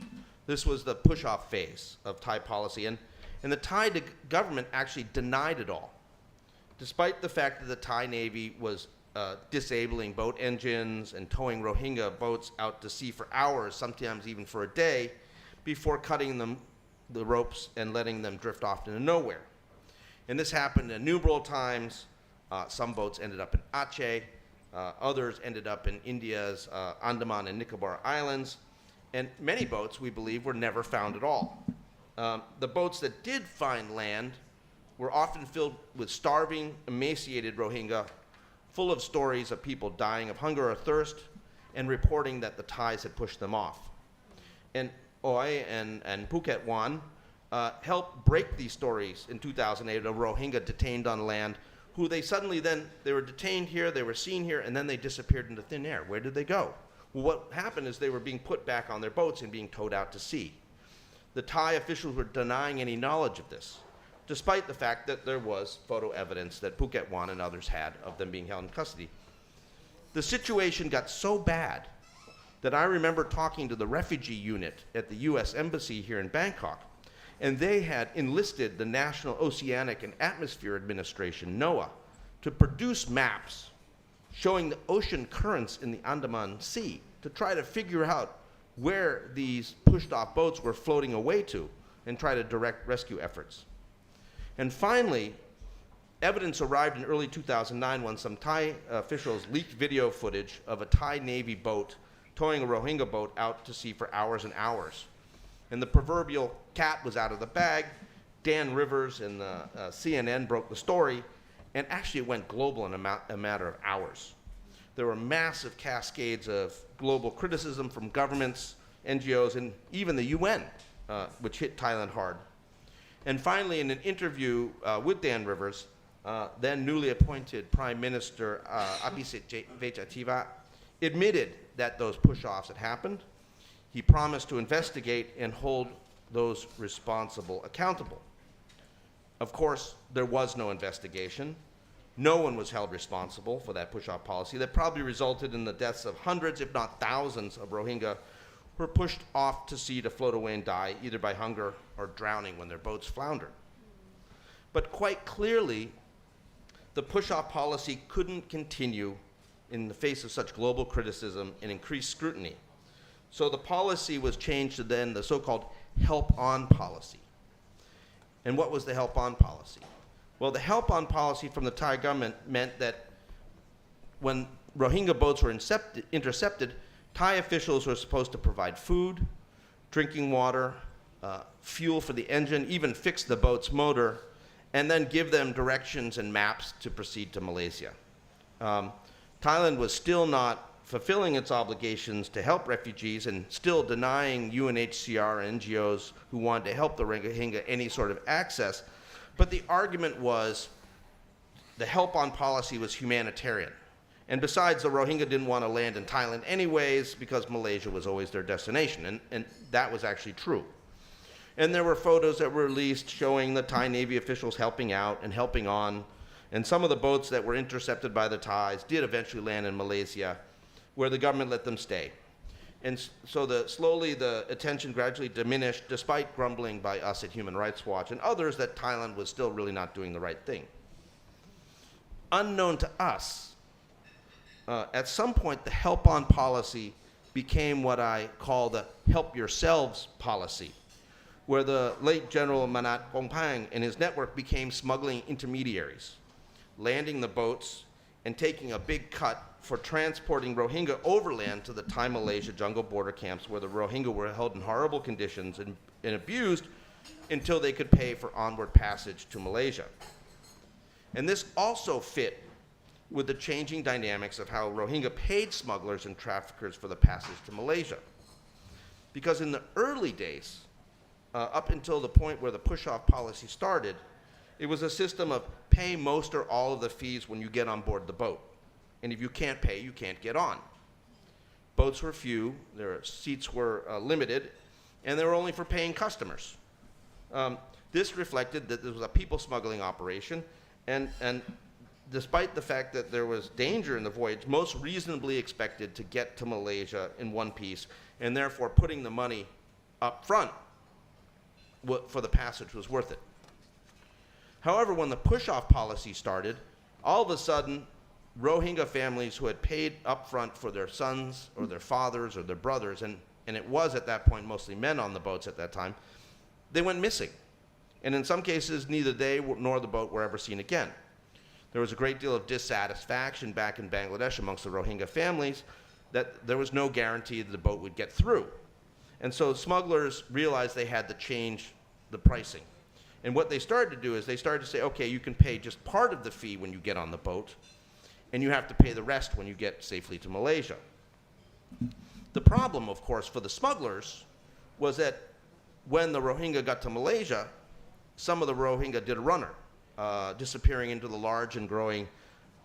Speaker 5: This was the push-off phase of Thai policy, and the Thai government actually denied it all, despite the fact that the Thai Navy was disabling boat engines and towing Rohingya boats out to sea for hours, sometimes even for a day, before cutting the ropes and letting them drift off into nowhere. And this happened innumerable times. Some boats ended up in Aceh, others ended up in India's Andaman and Nicobar Islands, and many boats, we believe, were never found at all. The boats that did find land were often filled with starving, emaciated Rohingya, full of stories of people dying of hunger or thirst, and reporting that the Thais had pushed them off. And Oi and Phuket Wan helped break these stories in 2008 of Rohingya detained on land, who they were detained here, they were seen here, and then they disappeared into thin air. Where did they go? Well, what happened is they were being put back on their boats and being towed out to sea. The Thai officials were denying any knowledge of this, despite the fact that there was photo evidence that Phuket Wan and others had of them being held in custody. The situation got so bad that I remember talking to the refugee unit at the US Embassy here in Bangkok, and they had enlisted the National Oceanic and Atmosphere Administration, NOAA, to produce maps showing the ocean currents in the Andaman Sea to try to figure out where these pushed off boats were floating away to and try to direct rescue efforts. And finally, evidence arrived in early 2009 when some Thai officials leaked video footage of a Thai Navy boat towing a Rohingya boat out to sea for hours and hours. And the proverbial cat was out of the bag. Dan Rivers in the CNN broke the story, and actually it went global in a matter of hours. There were massive cascades of global criticism from governments, NGOs, and even the UN, which hit Thailand hard. And finally, in an interview with Dan Rivers, then newly appointed Prime Minister Abhisit Vejjajiva admitted that those push-offs had happened. He promised to investigate and hold those responsible accountable. Of course, there was no investigation. No one was held responsible for that push-off policy that probably resulted in the deaths of hundreds, if not thousands, of Rohingya who were pushed off to sea to float away and die, either by hunger or drowning when their boats floundered. But quite clearly, the push-off policy couldn't continue in the face of such global criticism and increased scrutiny. So the policy was changed to then the so-called help-on policy. And what was the help-on policy? Well, the help-on policy from the Thai government meant that when Rohingya boats were intercepted, Thai officials were supposed to provide food, drinking water, fuel for the engine, even fix the boat's motor, and then give them directions and maps to proceed to Malaysia. Thailand was still not fulfilling its obligations to help refugees and still denying UNHCR and NGOs who wanted to help the Rohingya any sort of access. But the argument was the help-on policy was humanitarian. And besides, the Rohingya didn't want to land in Thailand anyways because Malaysia was always their destination, and that was actually true. And there were photos that were released showing the Thai Navy officials helping out and helping on, and some of the boats that were intercepted by the Thais did eventually land in Malaysia, where the government let them stay. And so slowly the attention gradually diminished, despite grumbling by us at Human Rights Watch and others that Thailand was still really not doing the right thing. Unknown to us, at some point the help-on policy became what I call the help yourselves policy, where the late General Manat Pongpang and his network became smuggling intermediaries, landing the boats and taking a big cut for transporting Rohingya overland to the Thai-Malaysia jungle border camps where the Rohingya were held in horrible conditions and abused until they could pay for onward passage to Malaysia. And this also fit with the changing dynamics of how Rohingya paid smugglers and traffickers for the passage to Malaysia. Because in the early days, up until the point where the push-off policy started, it was a system of pay most or all of the fees when you get on board the boat. And if you can't pay, you can't get on. Boats were few, their seats were limited, and they were only for paying customers. This reflected that this was a people smuggling operation, and despite the fact that there was danger in the voyage, most reasonably expected to get to Malaysia in one piece, and therefore putting the money up front for the passage was worth it. However, when the push-off policy started, all of a sudden, Rohingya families who had paid up front for their sons or their fathers or their brothers, and it was at that point mostly men on the boats at that time, they went missing. And in some cases, neither they nor the boat were ever seen again. There was a great deal of dissatisfaction back in Bangladesh amongst the Rohingya families that there was no guarantee that the boat would get through. And so smugglers realized they had to change the pricing. And what they started to do is they started to say, okay, you can pay just part of the fee when you get on the boat, and you have to pay the rest when you get safely to Malaysia. The problem, of course, for the smugglers was that when the Rohingya got to Malaysia, some of the Rohingya did a runner, disappearing into the large and growing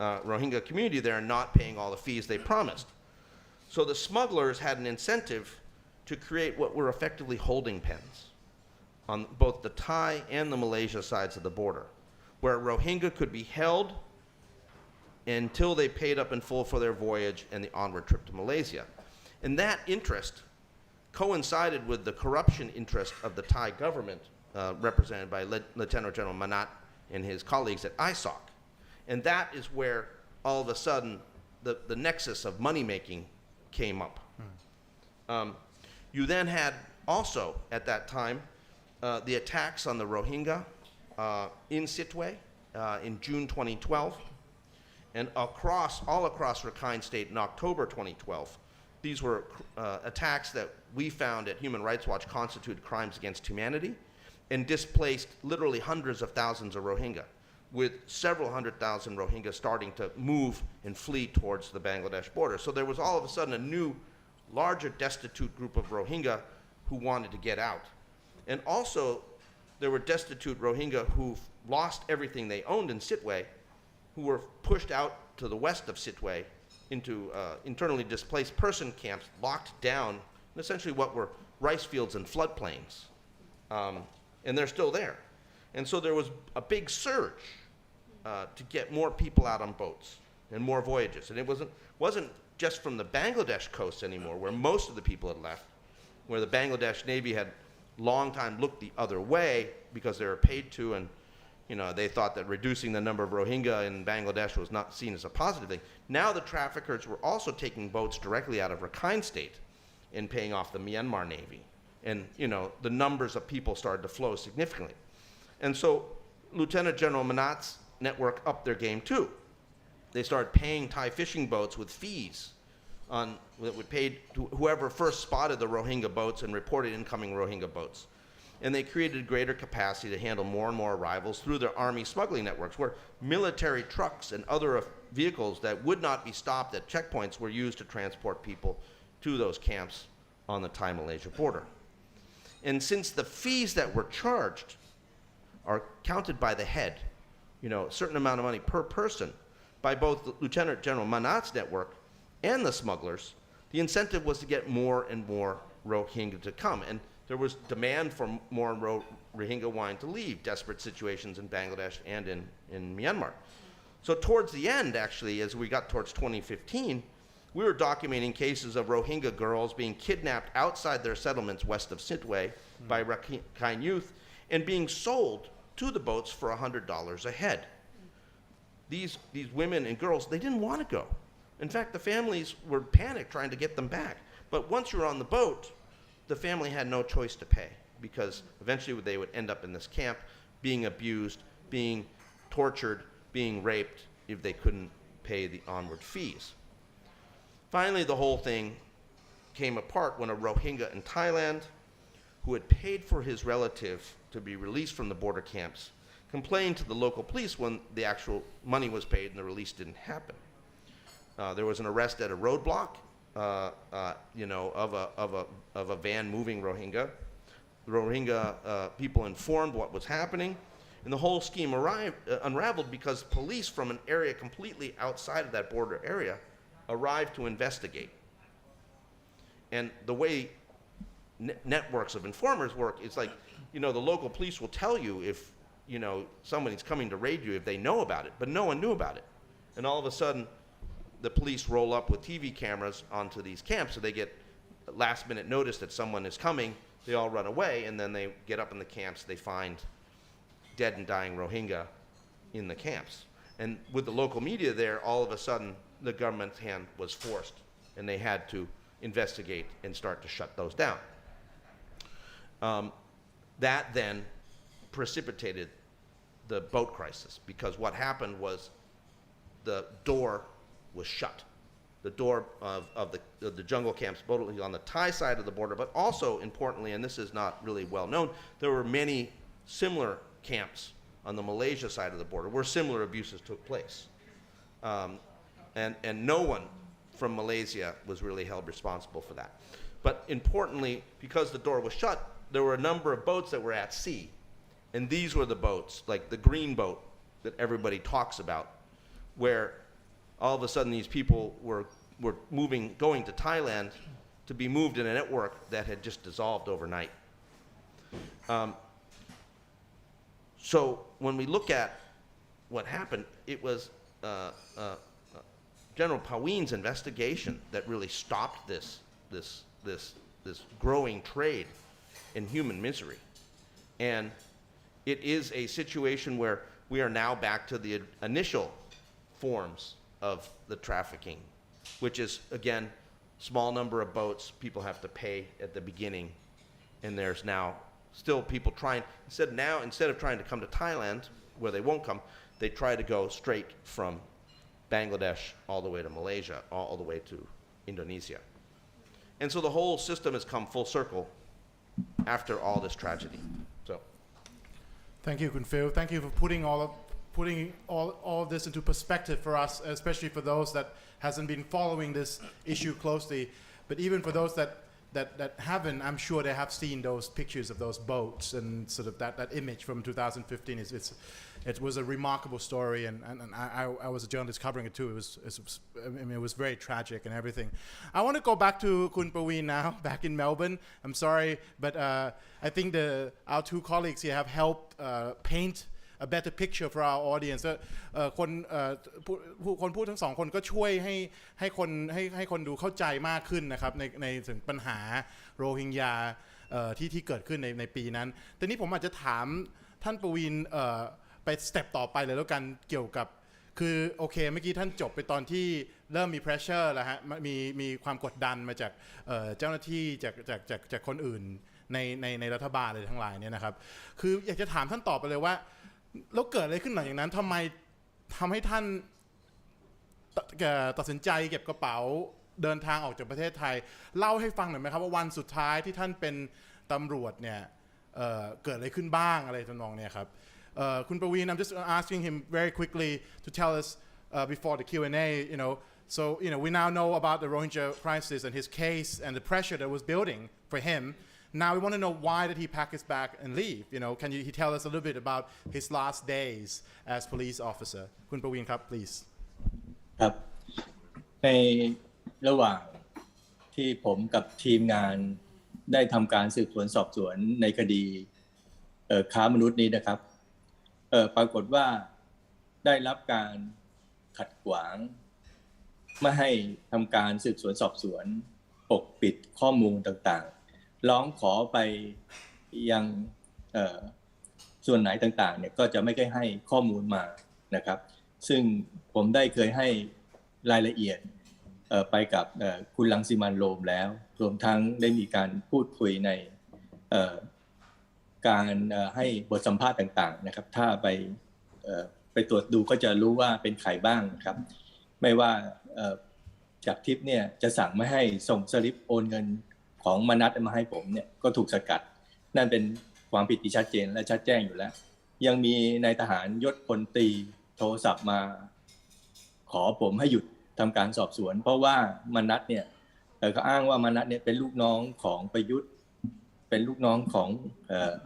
Speaker 5: Rohingya community there and not paying all the fees they promised. So the smugglers had an incentive to create what were effectively holding pens on both the Thai and the Malaysia sides of the border, where Rohingya could be held until they paid up in full for their voyage and the onward trip to Malaysia. And that interest coincided with the corruption interest of the Thai government, represented by Lieutenant General Manat and his colleagues at ISOC. And that is where all of a sudden the nexus of money making came up. You then had also at that time the attacks on the Rohingya in Sittwe in June 2012, and all across Rakhine State in October 2012. These were attacks that we found at Human Rights Watch constituted crimes against humanity and displaced literally hundreds of thousands of Rohingya, with several 100,000 Rohingya starting to move and flee towards the Bangladesh border. So there was all of a sudden a new, larger destitute group of Rohingya who wanted to get out. And also, there were destitute Rohingya who lost everything they owned in Sittwe, who were pushed out to the west of Sittwe into internally displaced person camps, locked down in essentially what were rice fields and floodplains. And they're still there. And so there was a big surge to get more people out on boats and more voyages. And it wasn't just from the Bangladesh coast anymore, where most of the people had left, where the Bangladesh Navy had long time looked the other way because they were paid to, and they thought that reducing the number of Rohingya in Bangladesh was not seen as a positive thing. Now the traffickers were also taking boats directly out of Rakhine State and paying off the Myanmar Navy. And the numbers of people started to flow significantly. And so Lieutenant General Manat's network upped their game too. They started paying Thai fishing boats with fees that would pay to whoever first spotted the Rohingya boats and reported incoming Rohingya boats. And they created greater capacity to handle more and more arrivals through their army smuggling networks, where military trucks and other vehicles that would not be stopped at checkpoints were used to transport people to those camps on the Thai-Malaysia border. And since the fees that were charged are counted by the head, a certain amount of money per person, by both the Lieutenant General Manat's network and the smugglers, the incentive was to get more and more Rohingya to come. And there was demand for more Rohingya wanting to leave desperate situations in Bangladesh and in Myanmar. So towards the end, actually, as we got towards 2015, we were documenting cases of Rohingya girls being kidnapped outside their settlements west of Sittwe by Rakhine youth and being sold to the boats for $100 a head. These women and girls, they didn't want to go. In fact, the families were panicked trying to get them back. But once you're on the boat, the family had no choice to pay, because eventually they would end up in this camp being abused, being tortured, being raped if they couldn't pay the onward fees. Finally, the whole thing came apart when a Rohingya in Thailand, who had paid for his relative to be released from the border camps, complained to the local police when the actual money was paid and the release didn't happen. There was an arrest at a roadblock, of a van moving Rohingya. The Rohingya people informed what was happening, and the whole scheme unraveled because police from an area completely outside of that border area arrived to investigate. And the way networks of informers work is like you know, the local police will tell you if, you know, somebody's coming to raid you if they know about it, but no one knew about it. And all of a sudden, the police roll up with TV cameras onto these camps, so they get last minute notice that someone is coming, they all run away, and then they get up in the camps, they find dead and dying Rohingya in the camps. And with the local media there, all of a sudden, the government's hand was forced, and they had to investigate and start to shut those down. That then precipitated the boat crisis, because what happened was the door was shut. The door of the jungle camps, both on the Thai side of the border, but also importantly, and this is not really well known, there were many similar camps on the Malaysia side of the border where similar abuses took place. And no one from Malaysia was really held responsible for that. But importantly, because the door was shut, there were a number of boats that were at sea. And these were the boats, like the green boat that everybody talks about, where all of a sudden these people were going to Thailand to be moved in a network that had just dissolved overnight. So when we look at what happened, it was General Paween's investigation that really stopped this growing trade in human misery. And it is a situation where we are now back to the initial forms of the trafficking, which is, again, small number of boats, people have to pay at the beginning, and there's now still people trying, instead of trying to come to Thailand, where they won't come, they try to go straight from Bangladesh all the way to Malaysia, all the way to Indonesia. And so the whole system has come full circle after all this tragedy. So,
Speaker 1: Thank you, Kun Phil. Thank you for putting all this into perspective for us, especially for those that hasn't been following this issue closely. But even for those that haven't, I'm sure they have seen those pictures of those boats, and sort of that image from 2015 it was a remarkable story, and I was a journalist covering it too. It was very tragic and everything. I want to go back to Kun Paween now, back in Melbourne. I'm sorry, but I think our two colleagues here have helped paint a better picture for our audience. คนพูดทั้งสองคนก็ช่วยให้คนดูเข้าใจมากขึ้นนะครับในถึงปัญหาโรฮิงญาที่เกิดขึ้นในปีนั้นแต่นี้ผมอาจจะถามท่านปวีณไปสเต็ปต่อไปเลยแล้วกันเกี่ยวกับคือโอเคเมื่อกี้ท่านจบไปตอนที่เริ่มมี pressure แล้วฮะมีความกดดันมาจากเจ้าหน้าที่จากคนอื่นในรัฐบาลอะไรทั้งหลายเนี่ยนะครับคืออยากจะถามท่านตอบไปเลยว่าแล้วเกิดอะไรขึ้นหลังจากนั้นทำให้ท่านตัดสินใจเก็บกระเป๋าเดินทางออกจากประเทศไทยเล่าให้ฟังหน่อยไหมครับว่าวันสุดท้ายที่ท่านเป็นตำรวจเนี่ยเกิดอะไรขึ้นบ้างอะไรทำนองเนี่ยครับคุณประวีณ I'm just asking him very quickly to tell us before the Q&A, so we now know about the Rohingya crisis and his case and the pressure that was building for him. Now we want to know why did he pack his bag and leave? Can he tell us a little bit about his last days as police officer? คุณประวีณครับ please.
Speaker 2: ครับในระหว่างที่ผมกับทีมงานได้ทำการสืบสวนสอบสวนในคดีค้ามนุษย์นี้นะครับปรากฏว่าได้รับการขัดขวางไม่ให้ทำการสืบสวนสอบสวนปกปิดข้อมูลต่างๆร้องขอไปยังส่วนไหนต่างๆเนี่ยก็จะไม่ได้ให้ข้อมูลมานะครับซึ่งผมได้เคยให้รายละเอียดไปกับคุณรังสิมันต์โรมแล้วรวมทั้งได้มีการพูดคุยในการให้บทสัมภาษณ์ต่างๆนะครับถ้าไปตรวจดูก็จะรู้ว่าเป็นใครบ้างครับไม่ว่าจากทิปเนี่ยจะสั่งไม่ให้ส่งสลิปโอนเงินของมนัสมาให้ผมเนี่ยก็ถูกสกัดนั่นเป็นความผิดที่ชัดเจนและชัดแจ้งอยู่แล้วยังมีนายทหารยศพลตรีโทรศัพท์มาขอผมให้หยุดทำการสอบสวนเพราะว่ามนัสเนี่ยเขาอ้างว่ามนัสเนี่ยเป็นลูกน้องของประยุทธ์เป็นลูกน้องของ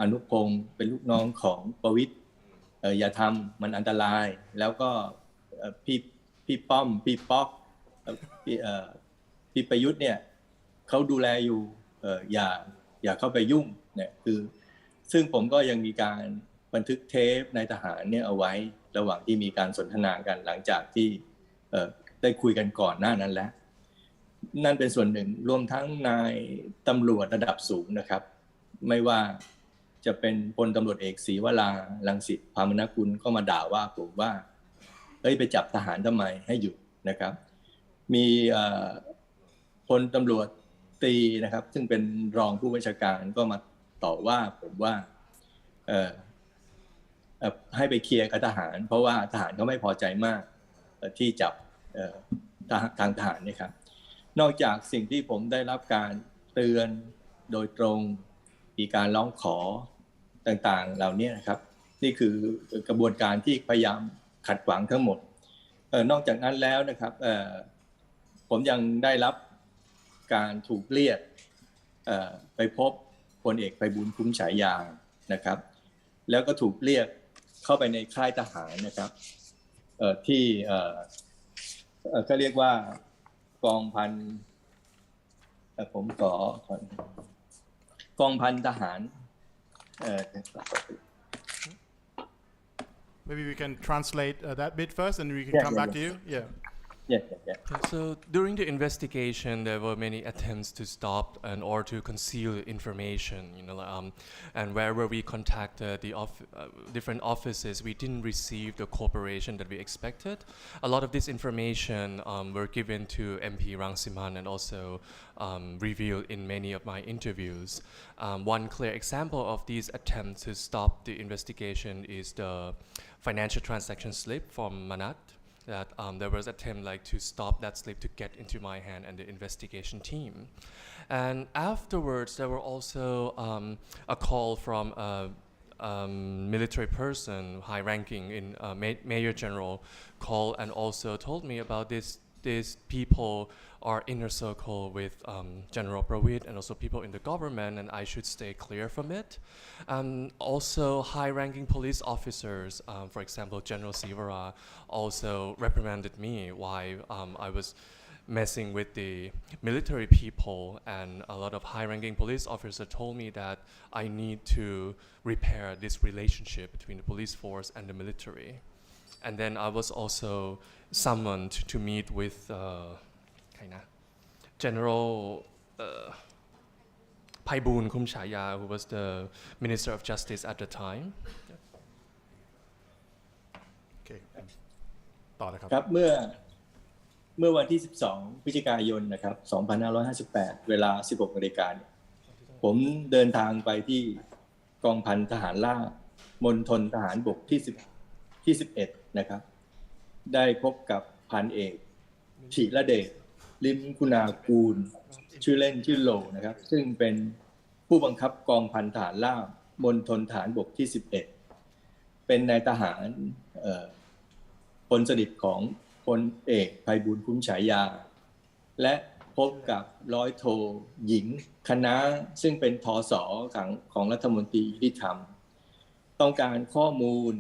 Speaker 2: อนุพงศ์เป็นลูกน้องของประวิตรอย่าทำมันอันตรายแล้วก็พี่ป้อมพี่ป๊อกพี่ประยุทธ์เนี่ยเขาดูแลอยู่อย่าเข้าไปยุ่งเนี่ยคือ ซึ่งผมก็ยังมีการบันทึกเทปนายทหารเนี่ยเอาไว้ระหว่างที่มีการสนทนากันหลังจากที่ได้คุยกันก่อนหน้านั้นแล้วนั่นเป็นส่วนหนึ่งรวมทั้งนายตำรวจระดับสูงนะครับไม่ว่าจะเป็นพลตำรวจเอกศรีวรารังสิพามนกุลก็มาด่าว่าผมว่าไปจับทหารทำไมให้หยุดนะครับมีพลตำรวจตรีนะครับซึ่งเป็นรองผู้บัญชาการก็มาต่อว่าผมว่าให้ไปเคลียร์กับทหารเพราะว่าทหารเขาไม่พอใจมากที่จับทางทหารนี่ครับนอกจากสิ่งที่ผมได้รับการเตือนโดยตรงมีการร้องขอต่างๆเหล่านี้นะครับนี่คือกระบวนการที่พยายามขัดขวางทั้งหมดนอกจากนั้นแล้วนะครับผมยังได้รับการถูกเรียกไปพบพลเอกไพบูลย์คุ้มฉายานะครับแล้วก็ถูกเรียกเข้าไปในค่ายทหารนะครับที่ก็เรียกว่ากองพันผมขอกองพันทหาร
Speaker 1: Maybe we can translate that bit first, and we can come back to you. Yeah.
Speaker 2: Yeah.
Speaker 3: So during the investigation, there were many attempts to stop and or to conceal information. And wherever we contacted the different offices, we didn't receive the cooperation that we expected. A lot of this information were given to MP Rangsiman and also revealed in many of my interviews. One clear example of these attempts to stop the investigation is the financial transaction slip from Manat. That there was an attempt to stop that slip to get into my hand and the investigation team. And afterwards, there were also a call from a military person, high-ranking in Major General, called and also told me about these people are inner circle with General Paween and also people in the government, and I should stay clear from it. Also, high-ranking police officers, for example, General Sivara, also reprimanded me why I was messing with the military people, and a lot of high-ranking police officers told me that I need to repair this relationship between the police force and the military. And then I was also summoned to meet with General Paiboon Kumchaya, who was the Minister of Justice at the time.
Speaker 1: Okay. ต่อเลยครับ
Speaker 2: ครับเมื่อวันที่12พฤศจิกายนนะครับ2558เวลา 16 นาฬิกาผมเดินทางไปที่กองพันทหารราบมณฑลทหารบกที่11นะครับได้พบกับพันเอกธีรเดชลิมคุณากูลชื่อเล่นชื่อโลนะครับซึ่งเป็นผู้บังคับกองพันทหารราบมณฑลทหารบกที่11เป็นนายทหารคนสนิทของพลเอกไพบูลย์คุ้มฉายาและพบกับร้อยโทหญิงคณะซึ่งเป็นทส.ของรัฐมนตรียุติธรรมต้องการข้อมูล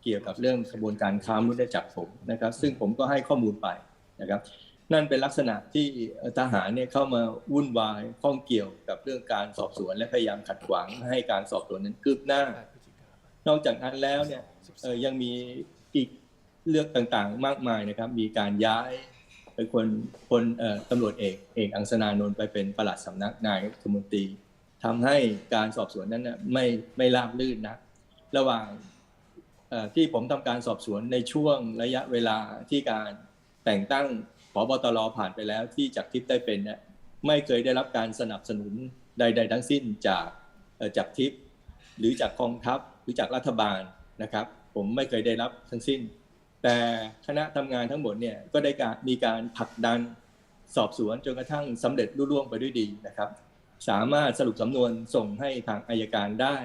Speaker 2: เกี่ยวกับเรื่องกระบวนการค้ามนุษย์จากผมนะครับซึ่งผมก็ให้ข้อมูลไปนะครับนั่นเป็นลักษณะที่ทหารเนี่ยเข้ามาวุ่นวายข้องเกี่ยวกับเรื่องการสอบสวนและพยายามขัดขวางให้การสอบสวนนั้นคืบหน้านอกจากนั้นแล้วเนี่ยยังมีอีกเรื่องต่างๆมากมายนะครับมีการย้ายเป็นคนตำรวจเอกอังสนานนท์ไปเป็นปลัดสำนักนายกรัฐมนตรีทำให้การสอบสวนนั้นไม่ราบรื่นนะระหว่างที่ผมทำการสอบสวนในช่วงระยะเวลาที่การแต่งตั้งผบตรผ่านไปแล้วที่จากทิพย์ได้เป็นเนี่ยไม่เคยได้รับการสนับสนุนใดๆทั้งสิ้นจากทิพย์หรือจากกองทัพหรือจากรัฐบาลนะครับผมไม่เคยได้รับทั้งสิ้นแต่คณะทำงานทั้งหมดเนี่ยก็ได้มีการผลักดันสอบสวนจนกระทั่งสำเร็จลุล่วงไปด้วยดีนะครับสามารถสรุปสำนวนส่งให้ทางอัยการได้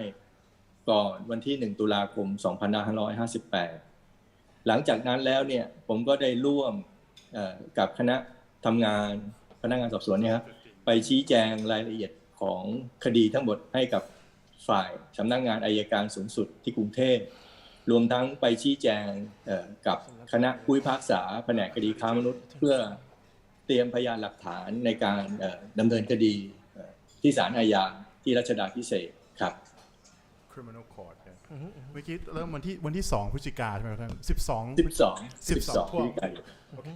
Speaker 2: ก่อนวันที่1ตุลาคม2558หลังจากนั้นแล้วเนี่ยผมก็ได้ร่วมกับคณะทำงานพนักงานสอบสวนเนี่ยครับไปชี้แจงรายละเอียดของคดีทั้งหมดให้กับฝ่ายสำนักงานอัยการสูงสุดที่กรุงเทพรวมทั้งไปชี้แจงกับคณะผู้พิพากษาแผนกคดีค้ามนุษย์เพื่อเตรียมพยานหลักฐานในการดำเนินคดีที่ศาลอาญาที่รัชดาภิเษกครับ
Speaker 1: ค criminal court เมื่อกี้เริ่มวันที่2 พฤศจิกายนใช่ไหมครับท่าน12
Speaker 2: พฤศจิกายน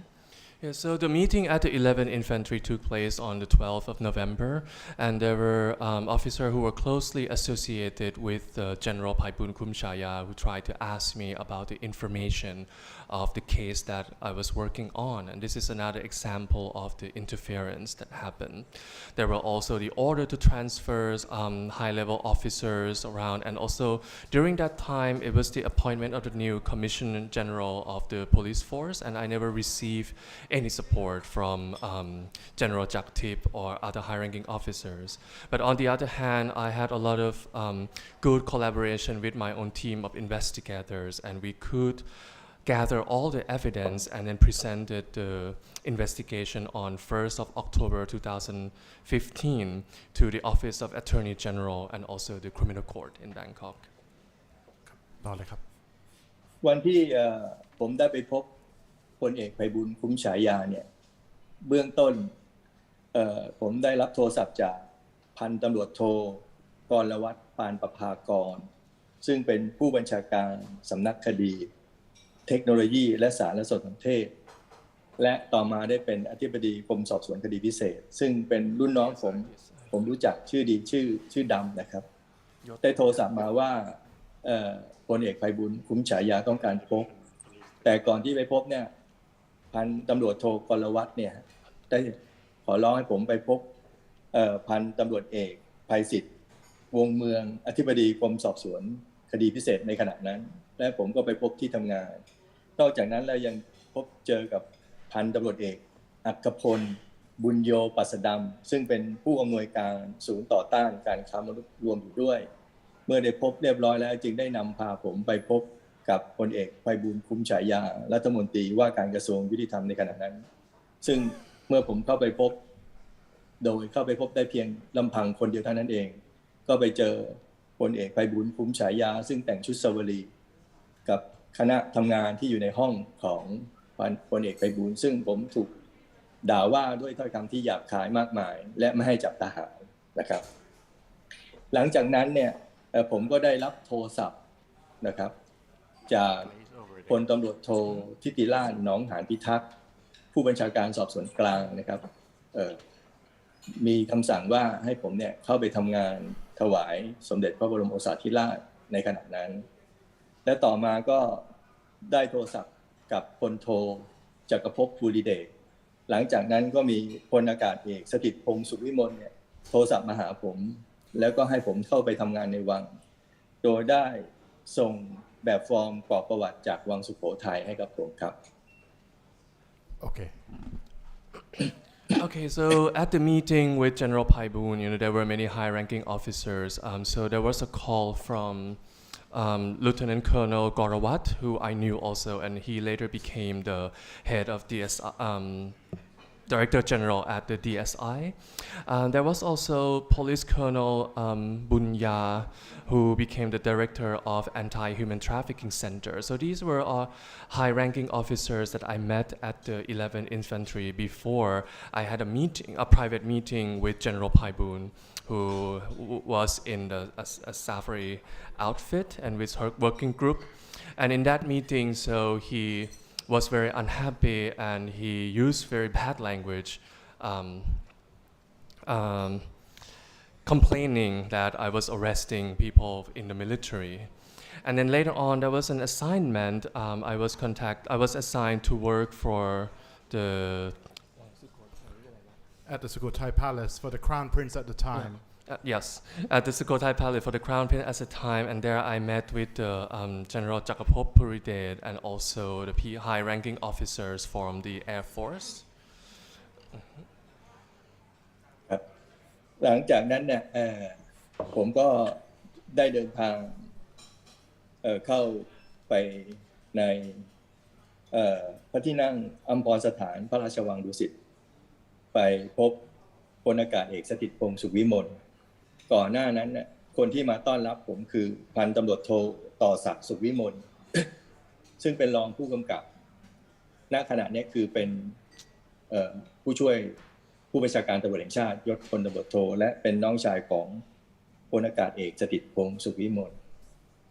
Speaker 3: Yeah, so the meeting at the 11th Infantry took place on the 12th of November, and there were officers who were closely associated with General Paipoon Kumchaya who tried to ask me about the information of the case that I was working on, and this is another example of the interference that happened. There were also the order to transfer high-level officers around, and also during that time it was the appointment of the new Commissioner General of the police force, and I never received any support from General Jaktip or other high-ranking officers. But on the other hand, I had a lot of good collaboration with my own team of investigators, and we could gather all the evidence and then presented the investigation on 1st of October 2015 to the Office of Attorney General and also the Criminal Court in Bangkok.
Speaker 1: ต่อเลยครับ
Speaker 2: วันที่ผมได้ไปพบพลเอกไพบูลย์คุ้มฉายาเนี่ยเบื้องต้นผมได้รับโทรศัพท์จากพันตำรวจโทกรวัฒน์ปานประภากรซึ่งเป็นผู้บัญชาการสำนักคดีเทคโนโลยีและสารสนเทศและต่อมาได้เป็นอธิบดีกรมสอบสวนคดีพิเศษซึ่งเป็นรุ่นน้องผมรู้จักชื่อดีชื่อดำนะครับได้โทรศัพท์มาว่าพลเอกไพบูลย์คุ้มฉายาต้องการพบแต่ก่อนที่ไปพบเนี่ยพันตำรวจโทกรวัฒน์เนี่ยได้ขอร้องให้ผมไปพบพันตำรวจเอกไพศิษฐ์วงเมืองอธิบดีกรมสอบสวนคดีพิเศษในขณะนั้นและผมก็ไปพบที่ทำงานนอกจากนั้นเรายังพบเจอกับพันตำรวจเอกอัครพลบุญโยปัสดำซึ่งเป็นผู้อำนวยการศูนย์ต่อต้านการค้ามนุษย์รวมอยู่ด้วยเมื่อได้พบเรียบร้อยแล้วจึงได้นำพาผมไปพบกับพลเอกไพบูลย์คุ้มฉายารัฐมนตรีว่าการกระทรวงยุติธรรมในขณะนั้นซึ่งเมื่อผมเข้าไปพบโดยเข้าไปพบได้เพียงลำพังคนเดียวเท่านั้นเองก็ไปเจอพลเอกไพบูลย์คุ้มฉายาซึ่งแต่งชุดสวรีกับคณะทำงานที่อยู่ในห้องของพลเอกไพบูลย์ซึ่งผมถูกด่าว่าด้วยถ้อยคำที่หยาบคายมากมายและไม่ให้จับทหารนะครับหลังจากนั้นเนี่ยผมก็ได้รับโทรศัพท์นะครับจากพลตำรวจโททิติราชหนองหานพิทักษ์ผู้บัญชาการสอบสวนกลางนะครับมีคำสั่งว่าให้ผมเนี่ยเข้าไปทำงานถวายสมเด็จพระบรมโอษาธิราชในขณะนั้นและต่อมาก็ได้โทรศัพท์กับพลโทจักรภพภูริเดชหลังจากนั้นก็มีพลอากาศเอกสถิตพงษ์สุขวิมลเนี่ยโทรศัพท์มาหาผมแล้วก็ให้ผมเข้าไปทำงานในวังโดยได้ส่งแบบฟอร์มกรอกประวัติจากวังสุโขทัยให้กับผมครับ
Speaker 1: Okay.
Speaker 3: Okay, so at the meeting with General Paiboon, there were many high-ranking officers. So there was a call from Lieutenant Colonel Gorawat, who I knew also, and he later became the head of Director General at the DSI. There was also Police Colonel Bunya, who became the director of Anti-Human Trafficking Center. So these were high-ranking officers that I met at the 11th Infantry before I had a private meeting with General Paiboon, who was in a safari outfit and with her working group. And in that meeting, so he was very unhappy and he used very bad language, complaining that I was arresting people in the military. And then later on, there was an assignment. I was assigned to work for
Speaker 1: At the Sukhothai Palace for the Crown Prince at the time.
Speaker 3: Yes, at the Sukhothai Palace for the Crown Prince at the time, and there I met with General Jakarpop Puridet and also the high-ranking officers from the Air Force.
Speaker 2: ครับหลังจากนั้นเนี่ยผมก็ได้เดินทางเข้าไปในพระที่นั่งอัมพรสถานพระราชวังดุสิตไปพบพลอากาศเอกสถิตพงษ์สุขวิมลก่อนหน้านั้นเนี่ยคนที่มาต้อนรับผมคือพันตำรวจโทต่อศักดิ์สุขวิมล ซึ่งเป็นรองผู้กำกับณขณะนี้คือเป็นผู้ช่วยผู้บัญชาการตำรวจแห่งชาติยศพลตำรวจโทและเป็นน้องชายของพลอากาศเอกสถิตพงษ์สุขวิมล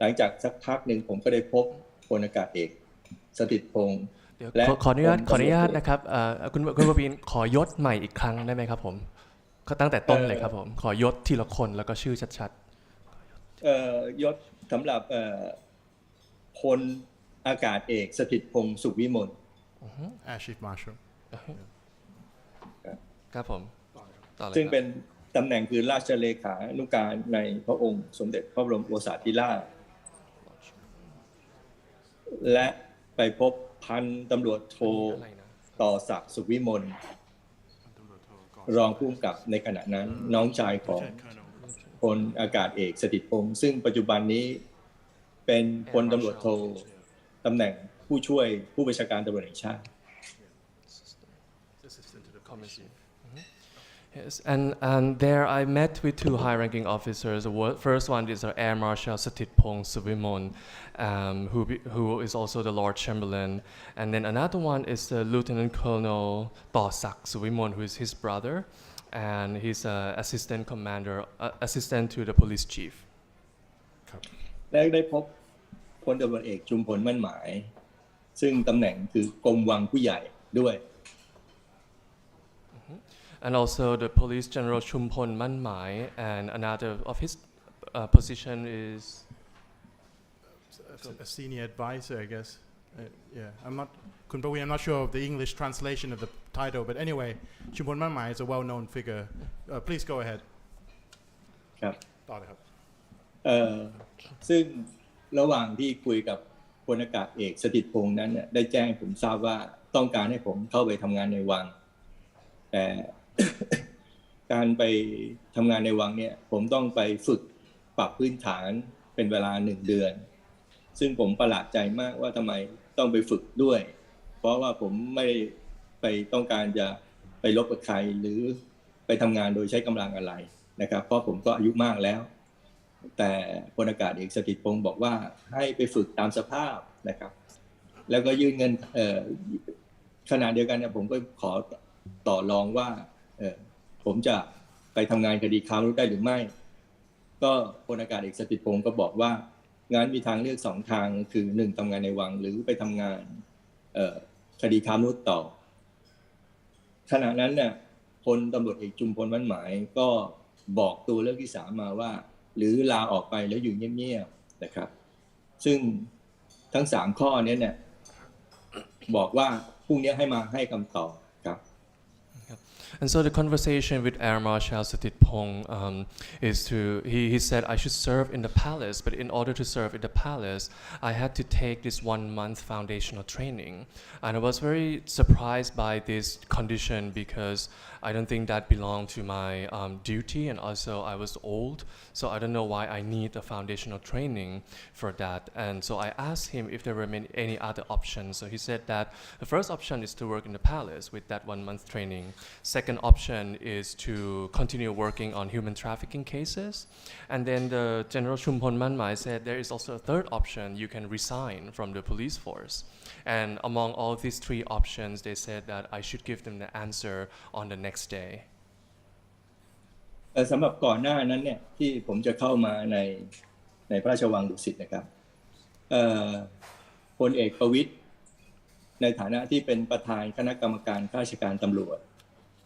Speaker 2: หลังจากสักพักหนึ่งผมก็ได้พบพลอากาศเอกสถิตพงษ์
Speaker 3: เดี๋ยว
Speaker 2: และ
Speaker 3: ขออนุญาต
Speaker 2: พลตำรวจ
Speaker 3: นะครับคุณปวีณขอยศใหม่อีกครั้งได้ไหมครับผมก็ตั้งแต่ต้นเลยครับผมขอยศทีละคนแล้วก็ชื่อชัด
Speaker 2: ยศสำหรับพลอากาศเอกสถิตพงษ์สุขวิมล
Speaker 1: Air Chief Marshal
Speaker 3: ๆครับผมต่อเลย
Speaker 2: ซึ่ง
Speaker 3: ครับ
Speaker 2: เป็นตำแหน่งคือราชเลขานุการในพระองค์สมเด็จพระบรมโอษาธิราชและไปพบพันตำรวจโทต่อศักดิ์สุขวิมลรองผู้กำกับในขณะนั้นน้องชายของพลอากาศเอกสถิตพงษ์ซึ่งปัจจุบันนี้เป็นพลตำรวจโทตำแหน่งผู้ช่วยผู้บัญชาการตำรวจแห่งชาติ
Speaker 3: Yes, and there I met with two high-ranking officers. The first one is our Air Marshal Satithpong Suvimon, who is also the Lord Chamberlain, and then another one is the Lieutenant Colonel Tosak Suvimon, who is his brother, and he's assistant commander, assistant to the police chief.
Speaker 2: และได้พบพลตำรวจเอกชุมพลมั่นหมายซึ่งตำแหน่งคือกรมวังผู้ใหญ่ด้วย
Speaker 3: And also the Police General Chumpon Manmai, and another of his position is
Speaker 1: a senior advisor, I guess. Yeah, Kun Paween, I'm not sure of the English translation of the title, but anyway, Chumpon Manmai is a well-known figure. Please go ahead.
Speaker 2: ครับ
Speaker 1: ต่อเลยครับ
Speaker 2: ซึ่งระหว่างที่คุยกับพลอากาศเอกสถิตพงษ์นั้นเนี่ยได้แจ้งให้ผมทราบว่าต้องการให้ผมเข้าไปทำงานในวังแต่ การไปทำงานในวังเนี่ยผมต้องไปฝึกปรับพื้นฐานเป็นเวลา1 เดือนซึ่งผมประหลาดใจมากว่าทำไมต้องไปฝึกด้วยเพราะว่าผมไม่ไปต้องการจะไปรบกับใครหรือไปทำงานโดยใช้กำลังอะไรนะครับเพราะผมก็อายุมากแล้วแต่พลอากาศเอกสถิตพงษ์บอกว่าให้ไปฝึกตามสภาพนะครับแล้วก็ยื่นเงินขณะเดียวกันเนี่ยผมก็ขอต่อรองว่าผมจะไปทำงานคดีค้ามนุษย์ได้หรือไม่ก็พลอากาศเอกสถิตพงษ์ก็บอกว่างานมีทางเลือก2 ทางคือ1ทำงานในวังหรือไปทำงานคดีค้ามนุษย์ต่อขณะนั้นเนี่ยพลตำรวจเอกชุมพลมั่นหมายก็บอกตัวเลือกที่3มาว่าหรือลาออกไปแล้วอยู่เงียบๆนะครับซึ่งทั้ง3ข้อนี้เนี่ยบอกว่าพรุ่งนี้ให้มาให้คำตอบครับ
Speaker 3: And so the conversation with Air Marshal Satithpong is he said I should serve in the palace, but in order to serve in the palace, I had to take this 1-month foundational training. And I was very surprised by this condition because I don't think that belonged to my duty, and also I was old, so I don't know why I need a foundational training for that. And so I asked him if there were any other options. So he said that the first option is to work in the palace with that 1-month training. Second option is to continue working on human trafficking cases. And then the General Chumpon Manmai said there is also a third option, you can resign from the police force. And among all these 3 options, they said that I should give them the answer on the next day.
Speaker 2: สำหรับก่อนหน้านั้นเนี่ยที่ผมจะเข้ามาในพระราชวังดุสิตนะครับพลเอกประวิตรในฐานะที่เป็นประธานคณะกรรมการข้าราชการตำรวจ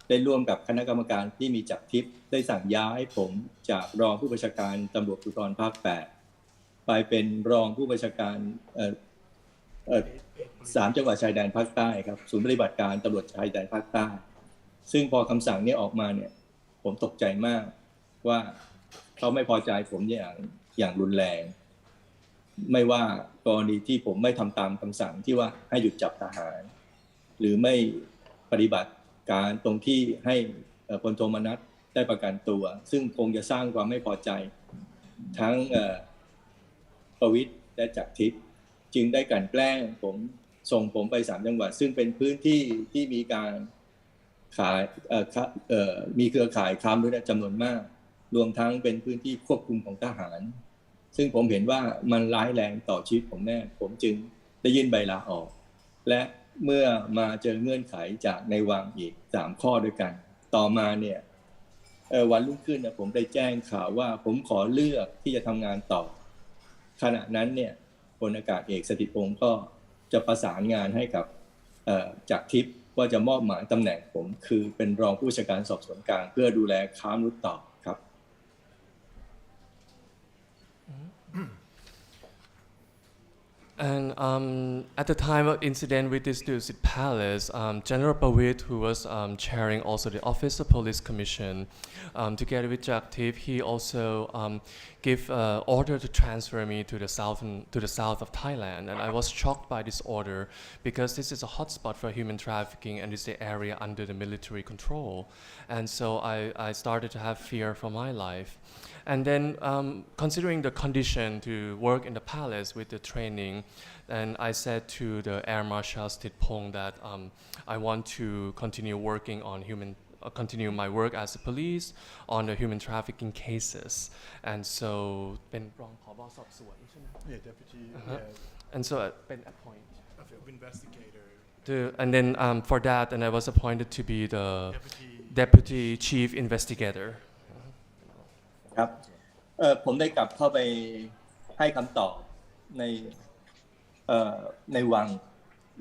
Speaker 2: ได้ร่วมกับคณะกรรมการที่มีจักรทิพย์ได้สั่งย้ายผมจากรองผู้บัญชาการตำรวจภูธรภาค 8ไปเป็นรองผู้บัญชาการ3 จังหวัดชายแดนภาคใต้ครับศูนย์ปฏิบัติการตำรวจชายแดนภาคใต้ซึ่งพอคำสั่งนี้ออกมาเนี่ยผมตกใจมากว่าเขาไม่พอใจผมอย่างรุนแรงไม่ว่ากรณีที่ผมไม่ทำตามคำสั่งที่ว่าให้หยุดจับทหารหรือไม่ปฏิบัติการตรงที่ให้พลโทมนัสได้ประกันตัวซึ่งคงจะสร้างความไม่พอใจทั้งประวิตรและจักรทิพย์จึงได้กลั่นแกล้งผมส่งผมไป3 จังหวัดซึ่งเป็นพื้นที่ที่มีการขายมีเครือข่ายค้ามนุษย์จำนวนมากรวมทั้งเป็นพื้นที่ควบคุมของทหารซึ่งผมเห็นว่ามันร้ายแรงต่อชีวิตผมแน่ผมจึงได้ยื่นใบลาออกและเมื่อมาเจอเงื่อนไขจากในวังอีก3 ข้อด้วยกันต่อมาเนี่ยวันรุ่งขึ้นผมได้แจ้งข่าวว่าผมขอเลือกที่จะทำงานต่อ ขณะนั้นเนี่ยพลอากาศเอกสถิตพงศ์ก็จะประสานงานให้กับจากทิพย์ว่าจะมอบหมายตำแหน่งผมคือเป็นรองผู้บัญชาการสอบสวนกลางเพื่อดูแลค้ามนุษย์ต่อครับ
Speaker 3: And at the time of incident with this Dusit Palace, General Paween, who was chairing also the Office of Police Commission, together with Jaktip, he also gave order to transfer me to the south of Thailand. And I was shocked by this order because this is a hotspot for human trafficking and it's the area under the military control. And so I started to have fear for my life. And then considering the condition to work in the palace with the training, and I said to the Air Marshal Stitpong that I want to continue working on continue my work as a police on the human trafficking cases. And so เป็นรองผบ.สอบสวนใช่ไหม
Speaker 1: Yeah, deputy.
Speaker 3: And so เป็น appoint
Speaker 1: Investigator.
Speaker 3: and then for that and I was appointed to be the
Speaker 1: Deputy.
Speaker 3: deputy chief investigator.
Speaker 2: ครับผมได้กลับเข้าไปให้คำตอบในวัง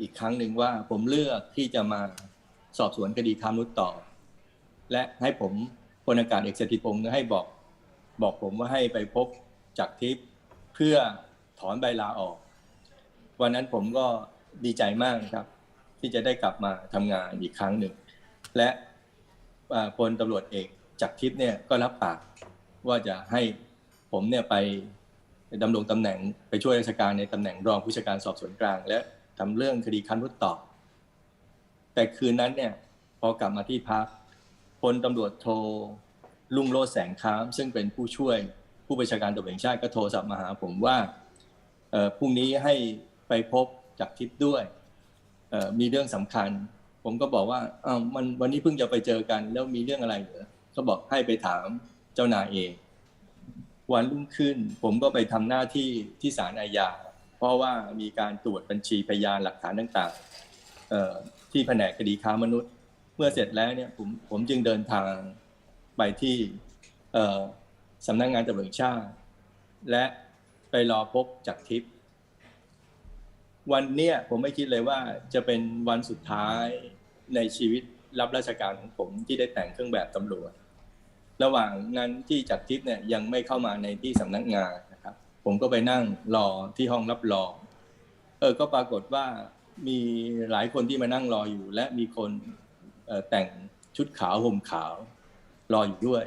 Speaker 2: อีกครั้งหนึ่งว่าผมเลือกที่จะมาสอบสวนคดีค้ามนุษย์ต่อและให้ผมพลอากาศเอกสถิตพงศ์ให้บอกผมว่าให้ไปพบจักรทิพย์เพื่อถอนใบลาออกวันนั้นผมก็ดีใจมากครับที่จะได้กลับมาทำงานอีกครั้งหนึ่งและพลตำรวจเอกจักรทิพย์เนี่ยก็รับปากว่าจะให้ผมเนี่ยไปดำรงตำแหน่งไปช่วยราชการในตำแหน่งรองผู้บัญชาการสอบสวนกลางและทำเรื่องคดีค้ามนุษย์ต่อแต่คืนนั้นเนี่ยพอกลับมาที่พักพลตำรวจโทลุ่งโรจน์แสงค้ามซึ่งเป็นผู้ช่วยผู้บัญชาการตำรวจแห่งชาติก็โทรศัพท์มาหาผมว่าพรุ่งนี้ให้ไปพบจักรทิพย์ด้วยมีเรื่องสำคัญผมก็บอกว่าวันนี้เพิ่งจะไปเจอกันแล้วมีเรื่องอะไรเหรอเขาบอกให้ไปถามเจ้านายเองวันรุ่งขึ้นผมก็ไปทำหน้าที่ที่ศาลอาญาเพราะว่ามีการตรวจบัญชีพยานหลักฐานต่างๆที่แผนกคดีค้ามนุษย์เมื่อเสร็จแล้วเนี่ยผมจึงเดินทางไปที่สำนักงานตำรวจแห่งชาติและไปรอพบจักรทิพย์วันเนี้ยผมไม่คิดเลยว่าจะเป็นวันสุดท้ายในชีวิตรับราชการของผมที่ได้แต่งเครื่องแบบตำรวจระหว่างนั้นที่จักรทิพย์เนี่ยยังไม่เข้ามาในที่สำนักงานนะครับผมก็ไปนั่งรอที่ห้องรับรองก็ปรากฏว่ามีหลายคนที่มานั่งรออยู่และมีคนแต่งชุดขาวห่มขาวรออยู่ด้วย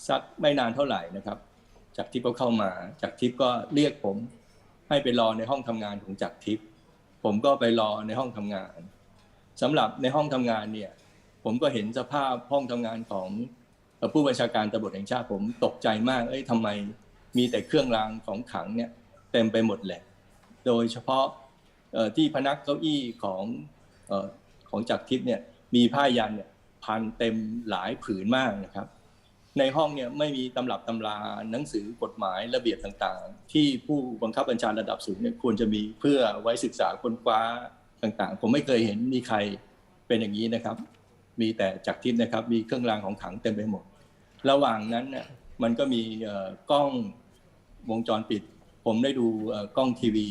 Speaker 2: สักไม่นานเท่าไหร่นะครับจักรทิพย์ก็เข้ามาจักรทิพย์ก็เรียกผมให้ไปรอในห้องทำงานของจักรทิพย์ผมก็ไปรอในห้องทำงานสำหรับในห้องทำงานเนี่ยผมก็เห็นสภาพห้องทำงานของผู้บัญชาการตำรวจแห่งชาติผมตกใจมากทำไมมีแต่เครื่องรางของขลังเนี่ยเต็มไปหมดเลยโดยเฉพาะที่พนักเก้าอี้ของจักรทิพย์เนี่ยมีผ้ายันเนี่ยพันเต็มหลายผืนมากนะครับในห้องเนี่ยไม่มีตำรับตำราหนังสือกฎหมายระเบียบต่างๆที่ผู้บังคับบัญชาระดับสูงเนี่ยควรจะมีเพื่อไว้ศึกษาค้นคว้าต่างๆผมไม่เคยเห็นมีใครเป็นอย่างนี้นะครับมีแต่จักรทิพย์นะครับมีเครื่องรางของขลังเต็มไปหมดระหว่างนั้นเนี่ยมันก็มีกล้องวงจรปิดผมได้ดูกล้องทีวี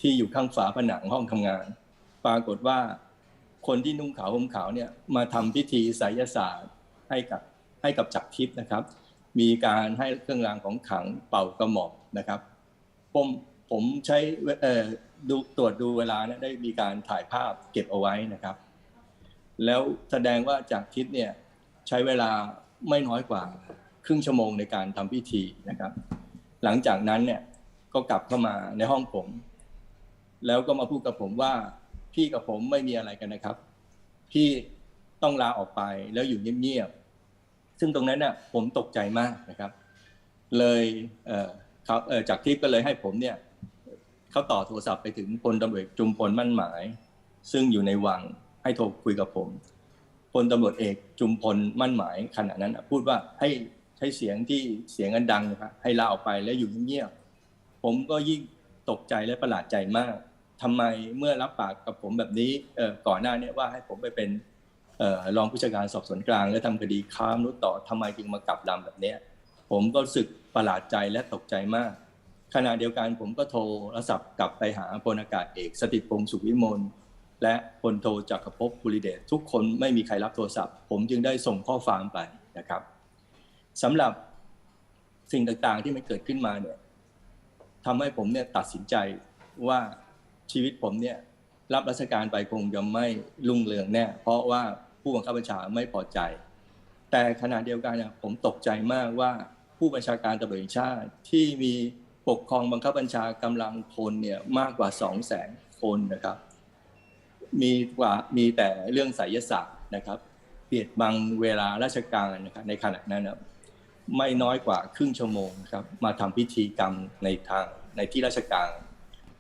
Speaker 2: ที่อยู่ข้างฝาผนังห้องทำงานปรากฏว่าคนที่นุ่งขาวห่มขาวเนี่ยมาทำพิธีไสยศาสตร์ให้กับจักรทิพย์นะครับมีการให้เครื่องรางของขลังเป่ากระหม่อมนะครับผมใช้ตรวจดูเวลาเนี่ยได้มีการถ่ายภาพเก็บเอาไว้นะครับแล้วแสดงว่าจักรทิพย์เนี่ยใช้เวลาไม่น้อยกว่าครึ่งชั่วโมงในการทำพิธีนะครับหลังจากนั้นเนี่ยก็กลับเข้ามาในห้องผมแล้วก็มาพูดกับผมว่าพี่กับผมไม่มีอะไรกันนะครับพี่ต้องลาออกไปแล้วอยู่เงียบๆซึ่งตรงนั้นน่ะผมตกใจมากนะครับเลยจักรทิพย์ก็เลยให้ผมเนี่ยเขาต่อโทรศัพท์ไปถึงพลตำรวจจุมพลมั่นหมายซึ่งอยู่ในวังให้โทรคุยกับผมพลตำรวจเอกจุมพลมั่นหมายขณะนั้นพูดว่าให้ใช้เสียงที่เสียงดังนะครับให้ลาออกไปแล้วอยู่เงียบๆผมก็ยิ่งตกใจและประหลาดใจมากทำไมเมื่อรับปากกับผมแบบนี้ก่อนหน้านี้ว่าให้ผมไปเป็นรองผู้บัญชาการสอบสวนกลางและทำคดีค้ามนุษย์ต่อทำไมจึงมากลับลำแบบนี้ผมก็รู้สึกประหลาดใจและตกใจมาก ขณะเดียวกันผมก็โทรศัพท์กลับไปหาพลอากาศเอกสถิตพงษ์สุขวิมลและพลโทจักรภพภูริเดชทุกคนไม่มีใครรับโทรศัพท์ผมจึงได้ส่งข้อความไปนะครับสำหรับสิ่งต่างๆที่มันเกิดขึ้นมาเนี่ยทำให้ผมเนี่ยตัดสินใจว่าชีวิตผมเนี่ยรับราชการไปคงจะไม่รุ่งเรืองแน่เพราะว่าผู้บังคับบัญชาไม่พอใจแต่ขณะเดียวกันเนี่ยผมตกใจมากว่าผู้บัญชาการตำรวจแห่งชาติที่มีปกครองบังคับบัญชากำลังพลเนี่ยมากกว่า 200,000 คนนะครับมีแต่เรื่องไสยศาสตร์นะครับเปียดบังเวลาราชการนะครับในขณะนั้นนะไม่น้อยกว่าครึ่งชั่วโมงครับมาทำพิธีกรรมในที่ราชการ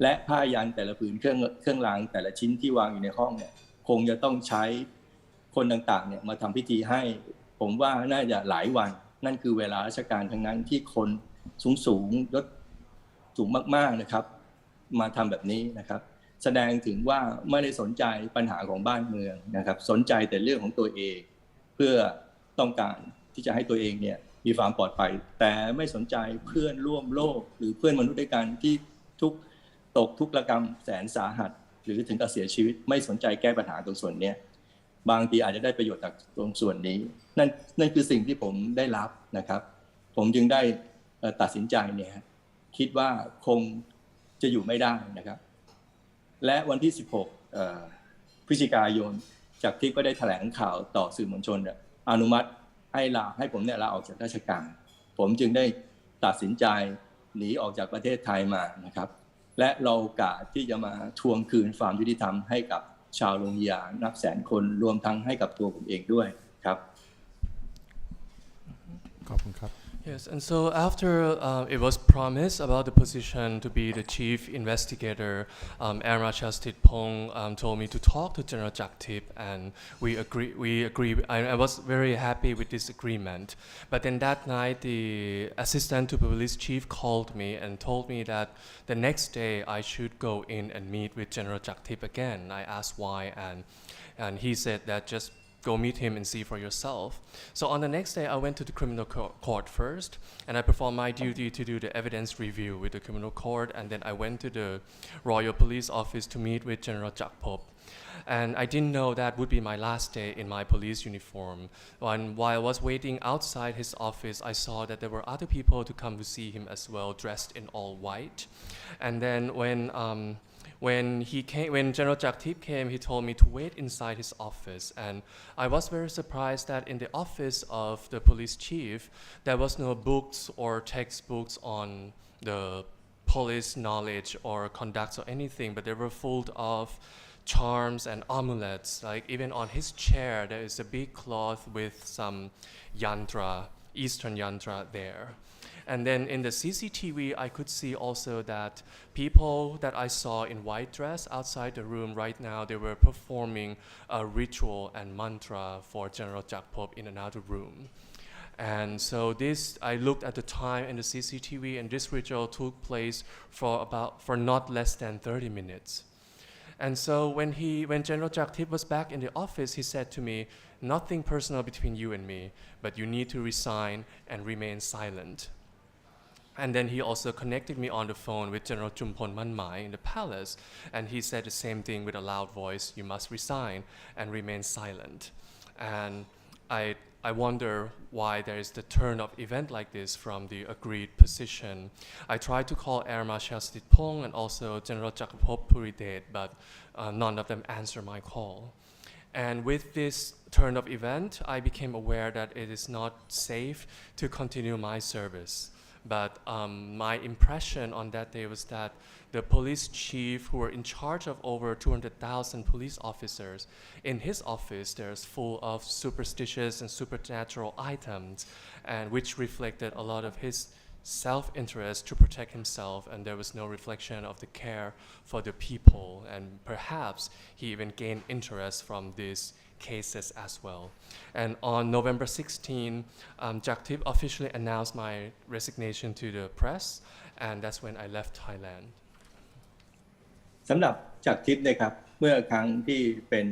Speaker 2: และผ้ายันแต่ละผืนเครื่องรางแต่ละชิ้นที่วางอยู่ในห้องเนี่ยคงจะต้องใช้คนต่างๆเนี่ยมาทำพิธีให้ผมว่าน่าจะหลายวันนั่นคือเวลาราชการทั้งนั้นที่คนสูงยศสูงมากๆนะครับมาทำแบบนี้นะครับแสดงถึงว่าไม่ได้สนใจปัญหาของบ้านเมืองนะครับสนใจแต่เรื่องของตัวเองเพื่อต้องการที่จะให้ตัวเองเนี่ยมีความปลอดภัยแต่ไม่สนใจเพื่อนร่วมโลกหรือเพื่อนมนุษย์ด้วยกันที่ตกทุกข์ระกำแสนสาหัสหรือถึงกับเสียชีวิตไม่สนใจแก้ปัญหาตรงส่วนนี้บางทีอาจจะได้ประโยชน์จากตรงส่วนนี้นั่นคือสิ่งที่ผมได้รับนะครับผมจึงได้ตัดสินใจเนี่ยคิดว่าคงจะอยู่ไม่ได้นะครับและวันที่16พฤศจิกายนจากที่ก็ได้แถลงข่าวต่อสื่อมวลชนอนุมัติให้ผมเนี่ยลาออกจากราชการผมจึงได้ตัดสินใจหนีออกจากประเทศไทยมานะครับและเราโอกาสที่จะมาทวงคืนความยุติธรรมให้กับชาวโรฮิงญานับแสนคนรวมทั้งให้กับตัวผมเองด้วยครับ
Speaker 1: ขอบคุณครับ
Speaker 3: Yes, and so after it was promised about the position to be the chief investigator, Air Marshal Stit Pong told me to talk to General Jaktip, and we agree. I was very happy with this agreement. But then that night, the assistant to police chief called me and told me that the next day I should go in and meet with General Jaktip again. I asked why, and he said that just go meet him and see for yourself. So on the next day, I went to the criminal court first, and I performed my duty to do the evidence review with the criminal court, and then I went to the Royal Police Office to meet with General Jakpop. And I didn't know that would be my last day in my police uniform. While I was waiting outside his office, I saw that there were other people to come to see him as well, dressed in all white. And then when General Jaktip came, he told me to wait inside his office, and I was very surprised that in the office of the police chief, there was no books or textbooks on the police knowledge or conduct or anything, but they were full of charms and amulets. Like even on his chair, there is a big cloth with some yantra, Eastern yantra there. And then in the CCTV, I could see also that people that I saw in white dress outside the room right now, they were performing a ritual and mantra for General Jakpop in another room. And so I looked at the time in the CCTV, and this ritual took place for not less than 30 minutes. And so when General Jaktip was back in the office, he said to me, nothing personal between you and me, but you need to resign and remain silent. And then he also connected me on the phone with General Jumpon Manmai in the palace, and he said the same thing with a loud voice, you must resign and remain silent. And I wonder why there is the turn of event like this from the agreed position. I tried to call Air Marshal Stit Pong and also General Jakapop Puridet, but none of them answered my call. And with this turn of event, I became aware that it is not safe to continue my service. But my impression on that day was that the police chief, who were in charge of over 200,000 police officers, in his office there's full of superstitious and supernatural items, and which reflected a lot of his self-interest to protect himself, and there was no reflection of the care for the people, and perhaps he even gained interest from these cases as well. And on November 16, Jaktip officially announced my resignation to the press, and that's when I left Thailand.
Speaker 2: สำหรับจากทิพย์นะครับเมื่อครั้งที่เป็น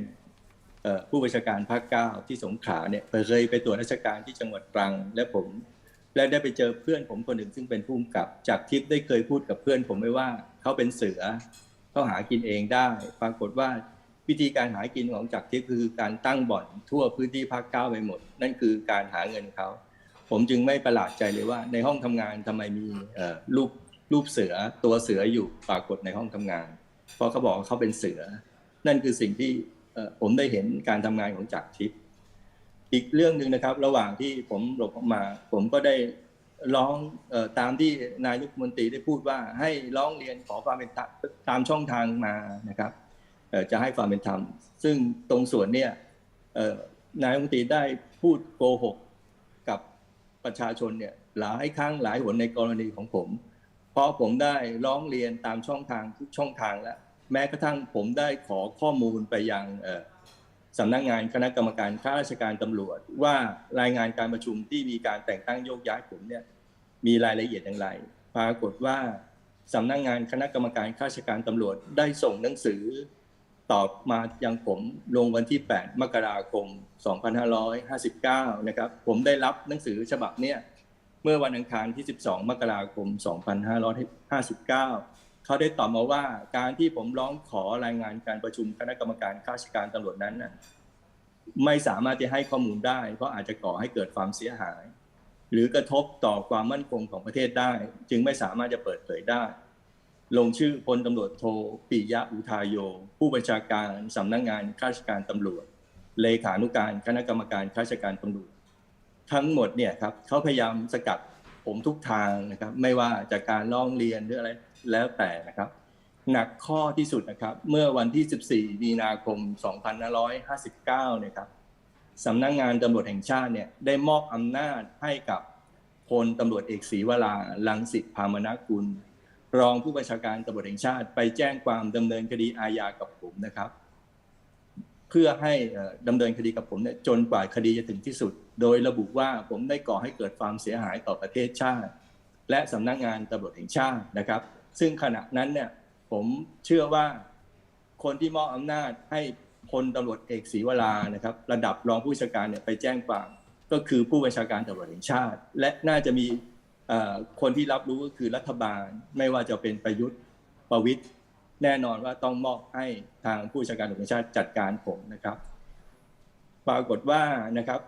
Speaker 2: ผู้บัญชาการภาค 9ที่สงขลาเนี่ยเคยไปตรวจราชการที่จังหวัดตรังและผม และได้ไปเจอเพื่อนผมคนหนึ่งซึ่งเป็นผู้กำกับจากทิพย์ได้เคยพูดกับเพื่อนผมไว้ว่าเขาเป็นเสือเขาหากินเองได้ปรากฏว่าวิธีการหากินของจากทิพย์คือการตั้งบ่อนทั่วพื้นที่ภาคเก้าไปหมดนั่นคือการหาเงินเขาผมจึงไม่ประหลาดใจเลยว่าในห้องทำงานทำไมมีรูปเสือตัวเสืออยู่ปรากฏในห้องทำงานเพราะเขาบอกว่าเขาเป็นเสือนั่นคือสิ่งที่ผมได้เห็นการทำงานของจากทิพย์อีกเรื่องหนึ่งนะครับระหว่างที่ผมหลบออกมาผมก็ได้ร้องตามที่นายกรัฐมนตรีได้พูดว่าให้ร้องเรียนขอความเป็นธรรมตามช่องทางมานะครับจะให้ความเป็นธรรมซึ่งตรงส่วนเนี่ยนายกรัฐมนตรีได้พูดโกหกกับประชาชนเนี่ยหลายครั้งหลายหนในกรณีของผมเพราะผมได้ร้องเรียนตามช่องทางทุกช่องทางแล้วแม้กระทั่งผมได้ขอข้อมูลไปยังสำนักงานคณะกรรมการข้าราชการตำรวจว่ารายงานการประชุมที่มีการแต่งตั้งโยกย้ายผมเนี่ยมีรายละเอียดอย่างไรปรากฏว่าสำนักงานคณะกรรมการข้าราชการตำรวจได้ส่งหนังสือตอบมายังผมลงวันที่ 8 มกราคม 2559 นะครับผมได้รับหนังสือฉบับเนี้ยเมื่อวันอังคารที่ 12 มกราคม 2559 เขาได้ตอบมาว่าการที่ผมร้องขอรายงานการประชุมคณะกรรมการข้าราชการตำรวจนั้นไม่สามารถจะให้ข้อมูลได้เพราะอาจจะก่อให้เกิดความเสียหายหรือกระทบต่อความมั่นคงของประเทศได้จึงไม่สามารถจะเปิดเผยได้ลงชื่อพลตำรวจโทปิยะอุทายโยผู้บัญชาการสำนักงานข้าราชการตำรวจเลขานุการคณะกรรมการข้าราชการตำรวจทั้งหมดเนี่ยครับเขาพยายามสกัดผมทุกทางนะครับไม่ว่าจากการร้องเรียนหรืออะไรแล้วแต่นะครับหนักข้อที่สุดนะครับเมื่อวันที่ 14 มีนาคม 2559 นะครับสำนักงานตำรวจแห่งชาติเนี่ยได้มอบอำนาจให้กับพลตำรวจเอกศรีวรารังสิพามนกุลรองผู้บัญชาการตำรวจแห่งชาติไปแจ้งความดำเนินคดีอาญากับผมนะครับเพื่อให้ดำเนินคดีกับผมเนี่ยจนกว่าคดีจะถึงที่สุดโดยระบุว่าผมได้ก่อให้เกิดความเสียหายต่อประเทศชาติและสำนักงานตำรวจแห่งชาตินะครับซึ่งขณะนั้นเนี่ยผมเชื่อว่าคนที่มอบอำนาจให้พลตำรวจเอกศรีวรานะครับระดับรองผู้บัญชาการเนี่ยไปแจ้งความก็คือผู้บัญชาการตำรวจแห่งชาติและน่าจะมีคนที่รับรู้ก็คือรัฐบาลไม่ว่าจะเป็นประยุทธ์ประวิตรแน่นอนว่าต้องมอบให้ทางผู้บัญชาการตำรวจแห่งชาติจัดการผมนะครับปรากฏว่านะครับ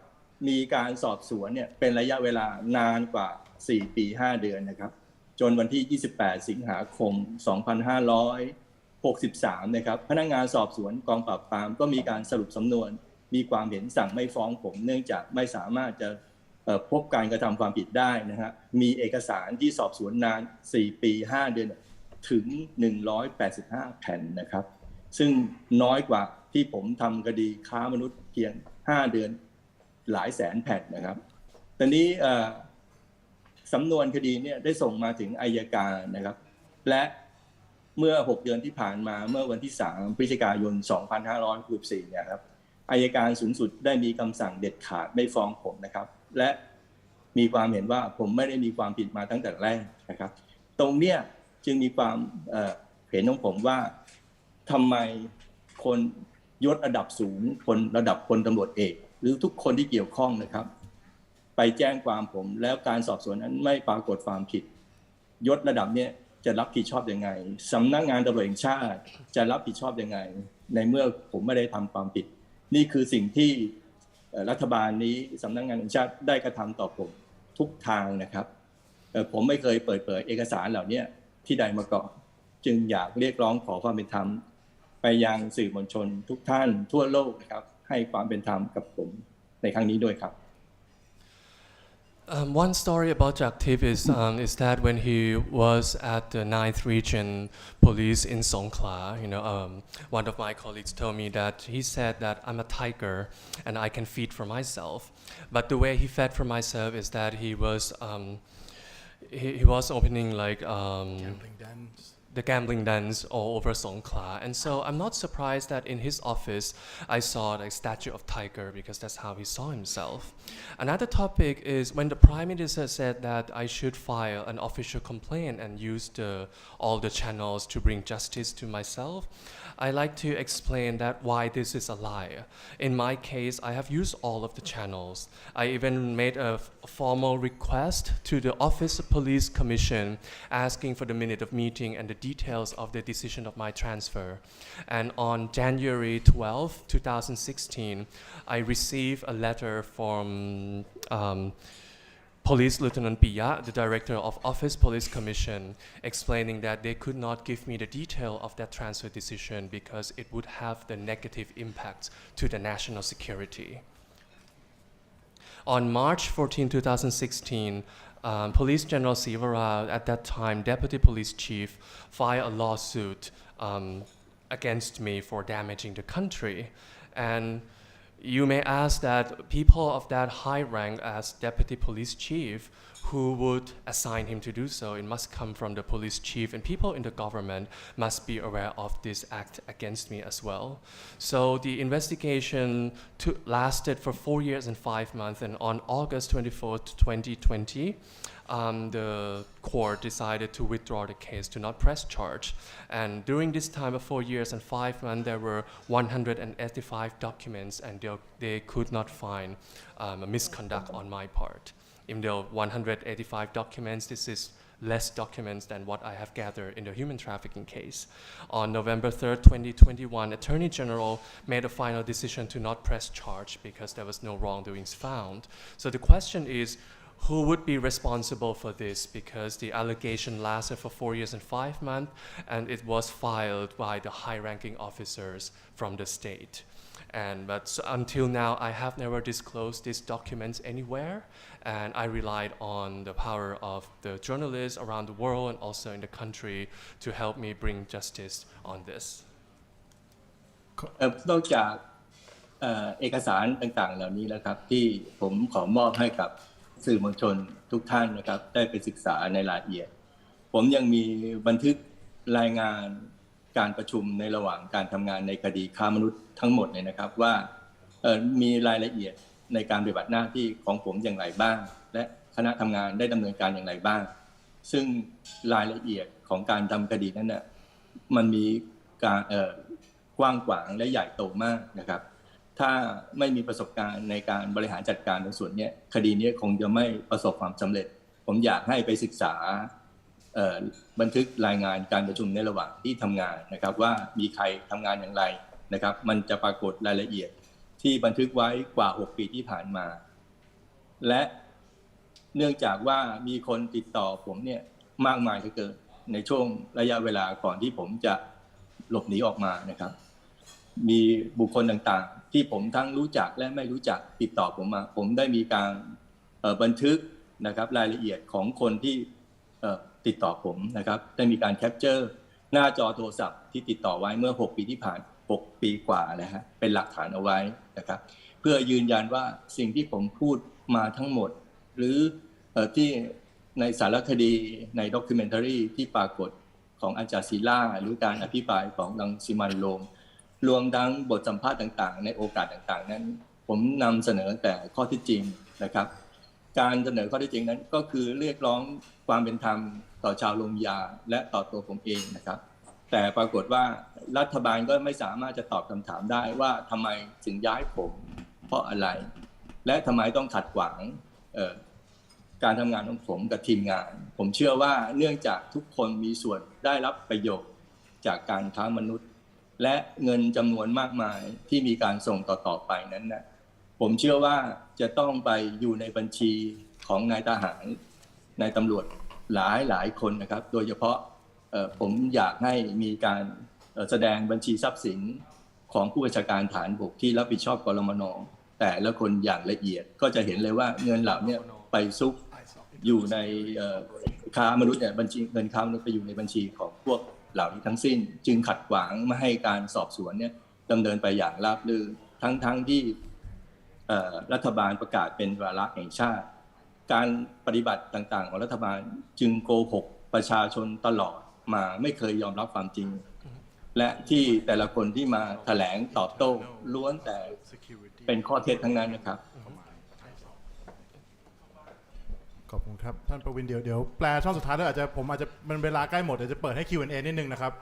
Speaker 2: มีการสอบสวนเนี่ยเป็นระยะเวลานานกว่า4 ปี 5 เดือนนะครับจนวันที่ 28 สิงหาคม 2563 นะครับพนักงานสอบสวนกองปราบปรามก็มีการสรุปสำนวนมีความเห็นสั่งไม่ฟ้องผมเนื่องจากไม่สามารถจะพบการกระทำความผิดได้นะฮะมีเอกสารที่สอบสวนนาน4 ปี 5 เดือนถึง185 แผ่นนะครับซึ่งน้อยกว่าที่ผมทำคดีค้ามนุษย์เพียง5 เดือนหลายแสนแผ่นนะครับตอนนี้สำนวนคดีเนี่ยได้ส่งมาถึงอัยการนะครับและเมื่อ6 เดือนที่ผ่านมาเมื่อวันที่ 3 พฤศจิกายน 2564 เนี่ยครับอัยการสูงสุดได้มีคำสั่งเด็ดขาดไม่ฟ้องผมนะครับและมีความเห็นว่าผมไม่ได้มีความผิดมาตั้งแต่แรกนะครับตรงเนี้ยจึงมีความเห็นของผมว่าทำไมคนยศระดับสูงคนระดับพลตำรวจเอกหรือทุกคนที่เกี่ยวข้องนะครับไปแจ้งความผมแล้วการสอบสวนนั้นไม่ปรากฏความผิดยศระดับเนี้ยจะรับผิดชอบยังไงสำนักงานตำรวจแห่งชาติจะรับผิดชอบยังไงในเมื่อผมไม่ได้ทำความผิดนี่คือสิ่งที่รัฐบาลนี้สำนักงานแห่งชาติได้กระทำต่อผมทุกทางนะครับผมไม่เคยเปิดเผยเอกสารเหล่านี้ที่ใดมาก่อนจึงอยากเรียกร้องขอความเป็นธรรมไปยังสื่อมวลชนทุกท่านทั่วโลกนะครับให้ความเป็นธรรมกับผมในครั้งนี้ด้วยครับ
Speaker 3: One story about Jaktiv is that when he was at the 9th Region Police in Songkhla, one of my colleagues told me that he said that I'm a tiger and I can feed for myself. But the way he fed for myself is that he was opening like
Speaker 1: gambling dens.
Speaker 3: the gambling dens all over Songkhla. And so I'm not surprised that in his office I saw the statue of tiger, because that's how he saw himself. Another topic is when the Prime Minister said that I should file an official complaint and use all the channels to bring justice to myself. I like to explain that why this is a lie. In my case, I have used all of the channels. I even made a formal request to the Office of Police Commission asking for the minute of meeting and the details of the decision of my transfer. And on January 12, 2016, I received a letter from Police Lieutenant Piya, the Director of Office Police Commission, explaining that they could not give me the detail of that transfer decision because it would have the negative impact to the national security. On March 14, 2016, Police General Sivara, at that time Deputy Police Chief, filed a lawsuit against me for damaging the country. And you may ask that people of that high rank as Deputy Police Chief, who would assign him to do so? It must come from the police chief, and people in the government must be aware of this act against me as well. So the investigation lasted for 4 years and 5 months, and on August 24th, 2020, the court decided to withdraw the case, to not press charge. And during this time of 4 years and 5 months, there were 185 documents, and they could not find a misconduct on my part. In the 185 documents, this is less documents than what I have gathered in the human trafficking case. On November 3rd, 2021, Attorney General made a final decision to not press charge because there was no wrongdoings found. So the question is, who would be responsible for this? Because the allegation lasted for 4 years and 5 months, and it was filed by the high-ranking officers from the state. But until now, I have never disclosed these documents anywhere, and I relied on the power of the journalists around the world and also in the country to help me bring justice on this.
Speaker 2: นอกจากเอกสารต่างๆเหล่านี้แล้วครับที่ผมขอมอบให้กับสื่อมวลชนทุกท่านนะครับได้ไปศึกษาในรายละเอียดผมยังมีบันทึกรายงานการประชุมในระหว่างการทำงานในคดีค้ามนุษย์ทั้งหมดเลยนะครับว่ามีรายละเอียดในการปฏิบัติหน้าที่ของผมอย่างไรบ้างและคณะทำงานได้ดำเนินการอย่างไรบ้างซึ่งรายละเอียดของการทำคดีนั้นน่ะมันมีการกว้างขวางและใหญ่โตมากนะครับถ้าไม่มีประสบการณ์ในการบริหารจัดการในส่วนนี้คดีนี้คงจะไม่ประสบความสำเร็จผมอยากให้ไปศึกษาบันทึกรายงานการประชุมในระหว่างที่ทำงานนะครับว่ามีใครทำงานอย่างไรนะครับมันจะปรากฏรายละเอียดที่บันทึกไว้กว่า6ปีที่ผ่านมาและเนื่องจากว่ามีคนติดต่อผมเนี่ยมากมายเหลือเกินในช่วงระยะเวลาก่อนที่ผมจะหลบหนีออกมานะครับมีบุคคลต่างๆที่ผมทั้งรู้จักและไม่รู้จักติดต่อผมมาผมได้มีการบันทึกนะครับรายละเอียดของคนที่ติดต่อผมนะครับได้มีการแคปเจอร์หน้าจอโทรศัพท์ที่ติดต่อไว้เมื่อ6ปีที่ผ่าน6ปีกว่านะฮะเป็นหลักฐานเอาไว้นะครับเพื่อยืนยันว่าสิ่งที่ผมพูดมาทั้งหมดหรือที่ในสารคดีในด็อกิเมนทารีที่ปรากฏของอัลจาซีราหรือการอภิปรายของรังสิมันโรมรวมทั้งบทสัมภาษณ์ต่างๆในโอกาสต่างๆนั้นผมนำเสนอแต่ข้อเท็จจริงนะครับการเสนอข้อเท็จจริงนั้นก็คือเรียกร้องความเป็นธรรมต่อชาวโรฮิงญาและต่อตัวผมเองนะครับแต่ปรากฏว่ารัฐบาลก็ไม่สามารถจะตอบคำถามได้ว่าทำไมถึงย้ายผมเพราะอะไรและทำไมต้องขัดขวางการทำงานของผมกับทีมงานผมเชื่อว่าเนื่องจากทุกคนมีส่วนได้รับประโยชน์จากการค้ามนุษย์และเงินจำนวนมากมายที่มีการส่งต่อไปนั้นนะผมเชื่อว่าจะต้องไปอยู่ในบัญชีของนายทหารนายตำรวจหลายคนนะครับโดยเฉพาะผมอยากให้มีการแสดงบัญชีทรัพย์สินของผู้บัญชาการฐานบกที่รับผิดชอบกรมน.แต่ละคนอย่างละเอียดก็จะเห็นเลยว่าเงินเหล่านี้ไปซุกอยู่ในค้ามนุษย์เนี่ยบัญชีเงินค้ามนุษย์ไปอยู่ในบัญชีของพวกเหล่านี้ทั้งสิ้นจึงขัดขวางไม่ให้การสอบสวนเนี่ยดำเนินไปอย่างราบรื่นทั้งที่รัฐบาลประกาศเป็นวาระแห่งชาติการปฏิบัติต่างๆของรัฐบาลจึงโกหกประชาชนตลอด มาไม่เคยยอมรับความจริง และที่แต่ละคนที่มาแถลงตอบโต้ล้วนแต่เป็นข้อเท็จทั้งนั้นนะครับ
Speaker 1: ขอบคุณครับท่านประวินเดี๋ยวแปลช่องสุดท้ายแล้วผมอาจจะมันเวลาใกล้หมดเดี๋ยวจะเปิดให้ Q&A นิดนึงนะครับ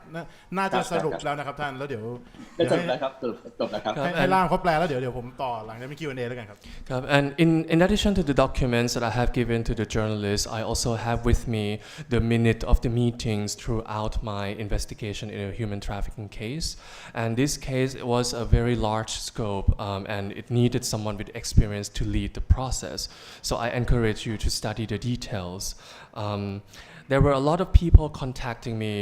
Speaker 1: น่าจะสรุปแล้วนะครับท่านแล้วเดี๋ยว
Speaker 2: ได้จบแล้วครับจบแล้วครับ
Speaker 1: ให้ล่ามเขาแปลแล้วเดี๋ยวผมต่อหลังจากมี Q&A แล้วกันครับ
Speaker 3: And in addition to the documents that I have given to the journalists, I also have with me the minute of the meetings throughout my investigation in a human trafficking case. And this case was a very large scope, and it needed someone with experience to lead the process. So I encourage you to study the details. There were a lot of people contacting me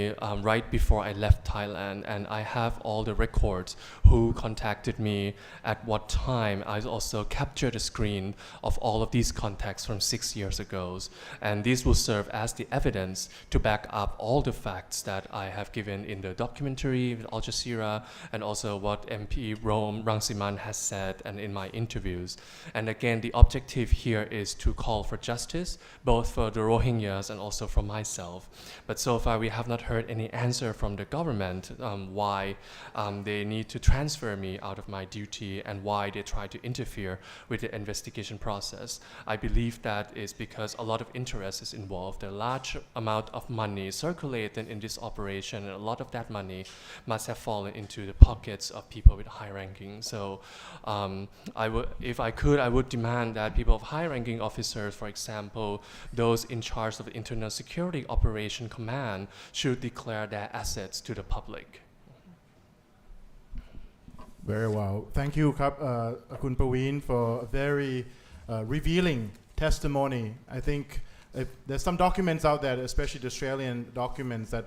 Speaker 3: right before I left Thailand, and I have all the records who contacted me at what time. I also captured a screen of all of these contacts from 6 years ago, and these will serve as the evidence to back up all the facts that I have given in the documentary with Al Jazeera, and also what MP Rome Rangsiman has said and in my interviews. And again, the objective here is to call for justice, both for the Rohingyas and also for myself. But so far we have not heard any answer from the government why they need to transfer me out of my duty and why they try to interfere with the investigation process. I believe that is because a lot of interest is involved. A large amount of money circulated in this operation, and a lot of that money must have fallen into the pockets of people with high ranking. So if I could, I would demand that people of high-ranking officers, for example, those in charge of the Internal Security Operation Command, should declare their assets to the public.
Speaker 1: Very well. Thank you, Kun Paween, for a very revealing testimony. I think there's some documents out there, especially the Australian documents, that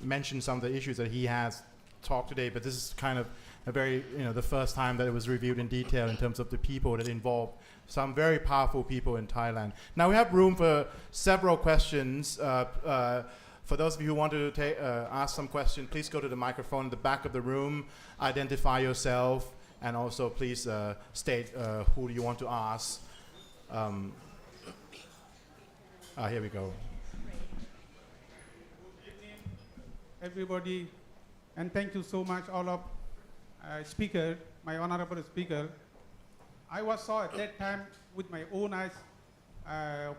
Speaker 1: mention some of the issues that he has talked today, but this is kind of a very, the first time that it was reviewed in detail in terms of the people that involved, some very powerful people in Thailand. Now we have room for several questions. For those of you who want to ask some questions, please go to the microphone in the back of the room, identify yourself, and also please state who you want to ask. Here we go.
Speaker 6: Good evening, everybody, and thank you so much, all of speaker, my honorable speaker. I saw at that time with my own eyes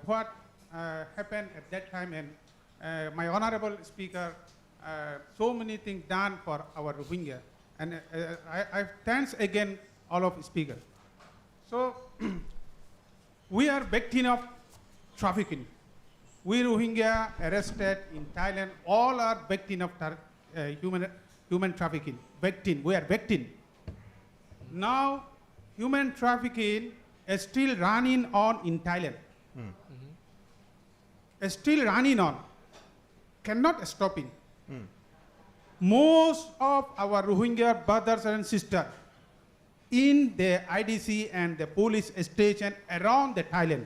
Speaker 6: what happened at that time, and my honorable speaker, so many things done for our Rohingya, and I thanks again all of speakers. So we are victim of trafficking. We Rohingya arrested in Thailand, all are victim of human trafficking. Victim, we are victim. Now, human trafficking is still running on in Thailand. Is still running on. Cannot stop it. Most of our Rohingya brothers and sisters in the IDC and the police station around the Thailand.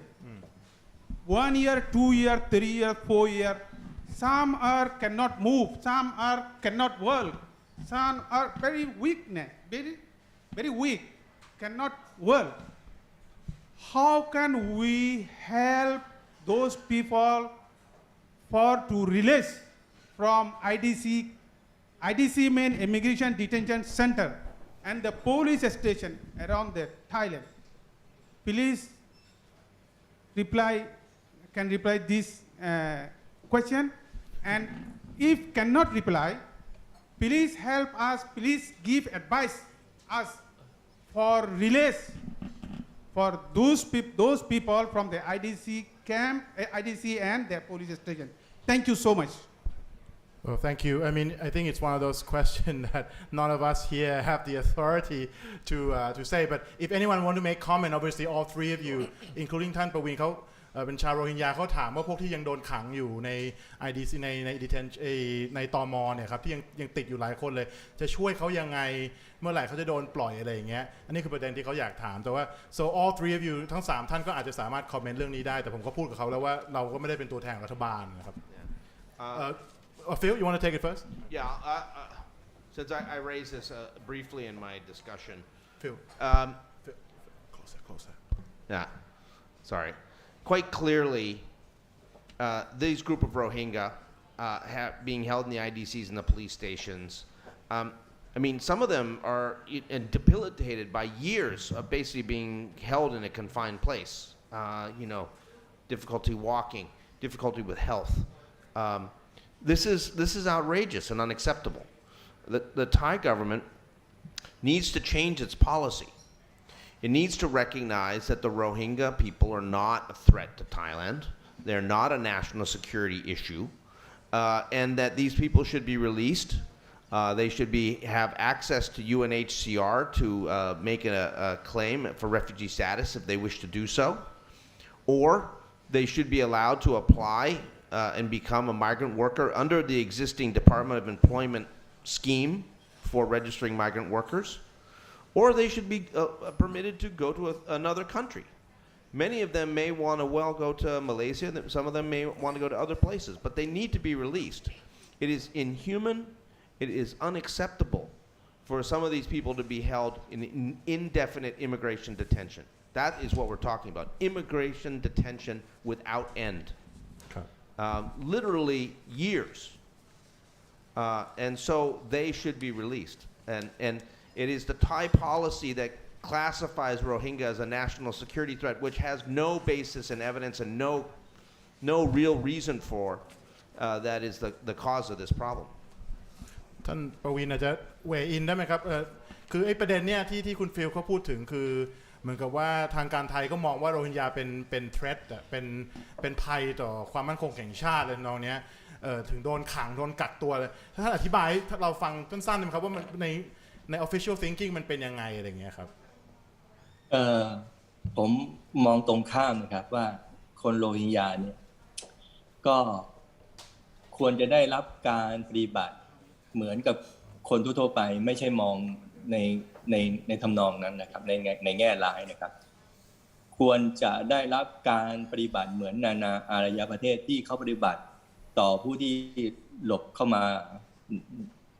Speaker 6: 1 year, 2 year, 3 year, 4 year. Some are cannot move, some are cannot work, some are very weakness, very weak, cannot work. How can we help those people to release from IDC main immigration detention center and the police station around the Thailand? Please reply this question, and if cannot reply, please help us, please give advice us for release for those people from the IDC camp, IDC and their police station. Thank you so much.
Speaker 1: Well, thank you. I mean, I think it's one of those questions that none of us here have the authority to say. But if anyone want to make comment, obviously all three of you, including ท่านประวินเขาเป็นชาวโรฮิงญาเขาถามว่าพวกที่ยังโดนขังอยู่ใน IDC ในตม.เนี่ยครับที่ยังติดอยู่หลายคนเลยจะช่วยเขายังไงเมื่อไหร่เขาจะโดนปล่อยอะไรอย่างเงี้ยอันนี้คือประเด็นที่เขาอยากถามแต่ว่า so all three of you ทั้ง3ท่านก็อาจจะสามารถคอมเมนต์เรื่องนี้ได้แต่ผมก็พูดกับเขาแล้วว่าเราก็ไม่ได้เป็นตัวแทนรัฐบาลนะครับPhil, you want to take it first?
Speaker 5: Yeah, since I raised this briefly in my discussion.
Speaker 1: Phil. Closer.
Speaker 5: Yeah, sorry. Quite clearly, these group of Rohingya being held in the IDCs and the police stations. I mean, some of them are debilitated by years of basically being held in a confined place. You know, difficulty walking, difficulty with health. This is outrageous and unacceptable. The Thai government needs to change its policy. It needs to recognize that the Rohingya people are not a threat to Thailand. They're not a national security issue, and that these people should be released. They should have access to UNHCR to make a claim for refugee status if they wish to do so, or they should be allowed to apply and become a migrant worker under the existing Department of Employment scheme for registering migrant workers, or they should be permitted to go to another country. Many of them may want to go to Malaysia, some of them may want to go to other places, but they need to be released. It is inhuman, it is unacceptable for some of these people to be held in indefinite immigration detention. That is what we're talking about, immigration detention without end. Okay. Literally years. And so they should be released. And it is the Thai policy that classifies Rohingya as a national security threat, which has no basis in evidence and no real reason for that is the cause of this problem.
Speaker 1: ท่านประวินอาจจะเวอินได้ไหมครับคือไอ้ประเด็นเนี้ยที่คุณฟิลเขาพูดถึงคือเหมือนกับว่าทางการไทยก็มองว่าโรฮิงญาเป็น threat เป็นภัยต่อความมั่นคงแห่งชาติเลยน้องเนี้ยถึงโดนขังโดนกักตัวเลยถ้าอธิบายให้เราฟังสั้นๆได้ไหมครับว่ามันใน official thinking มันเป็นยังไงอะไรอย่างเงี้ยครับ
Speaker 2: ผมมองตรงข้ามนะครับว่าคนโรฮิงญาเนี่ยก็ควรจะได้รับการปฏิบัติเหมือนกับคนทั่วไปไม่ใช่มองในทำนองนั้นนะครับในแง่ร้ายนะครับควรจะได้รับการปฏิบัติเหมือนนานาอารยประเทศที่เขาปฏิบัติต่อผู้ที่หลบเข้ามา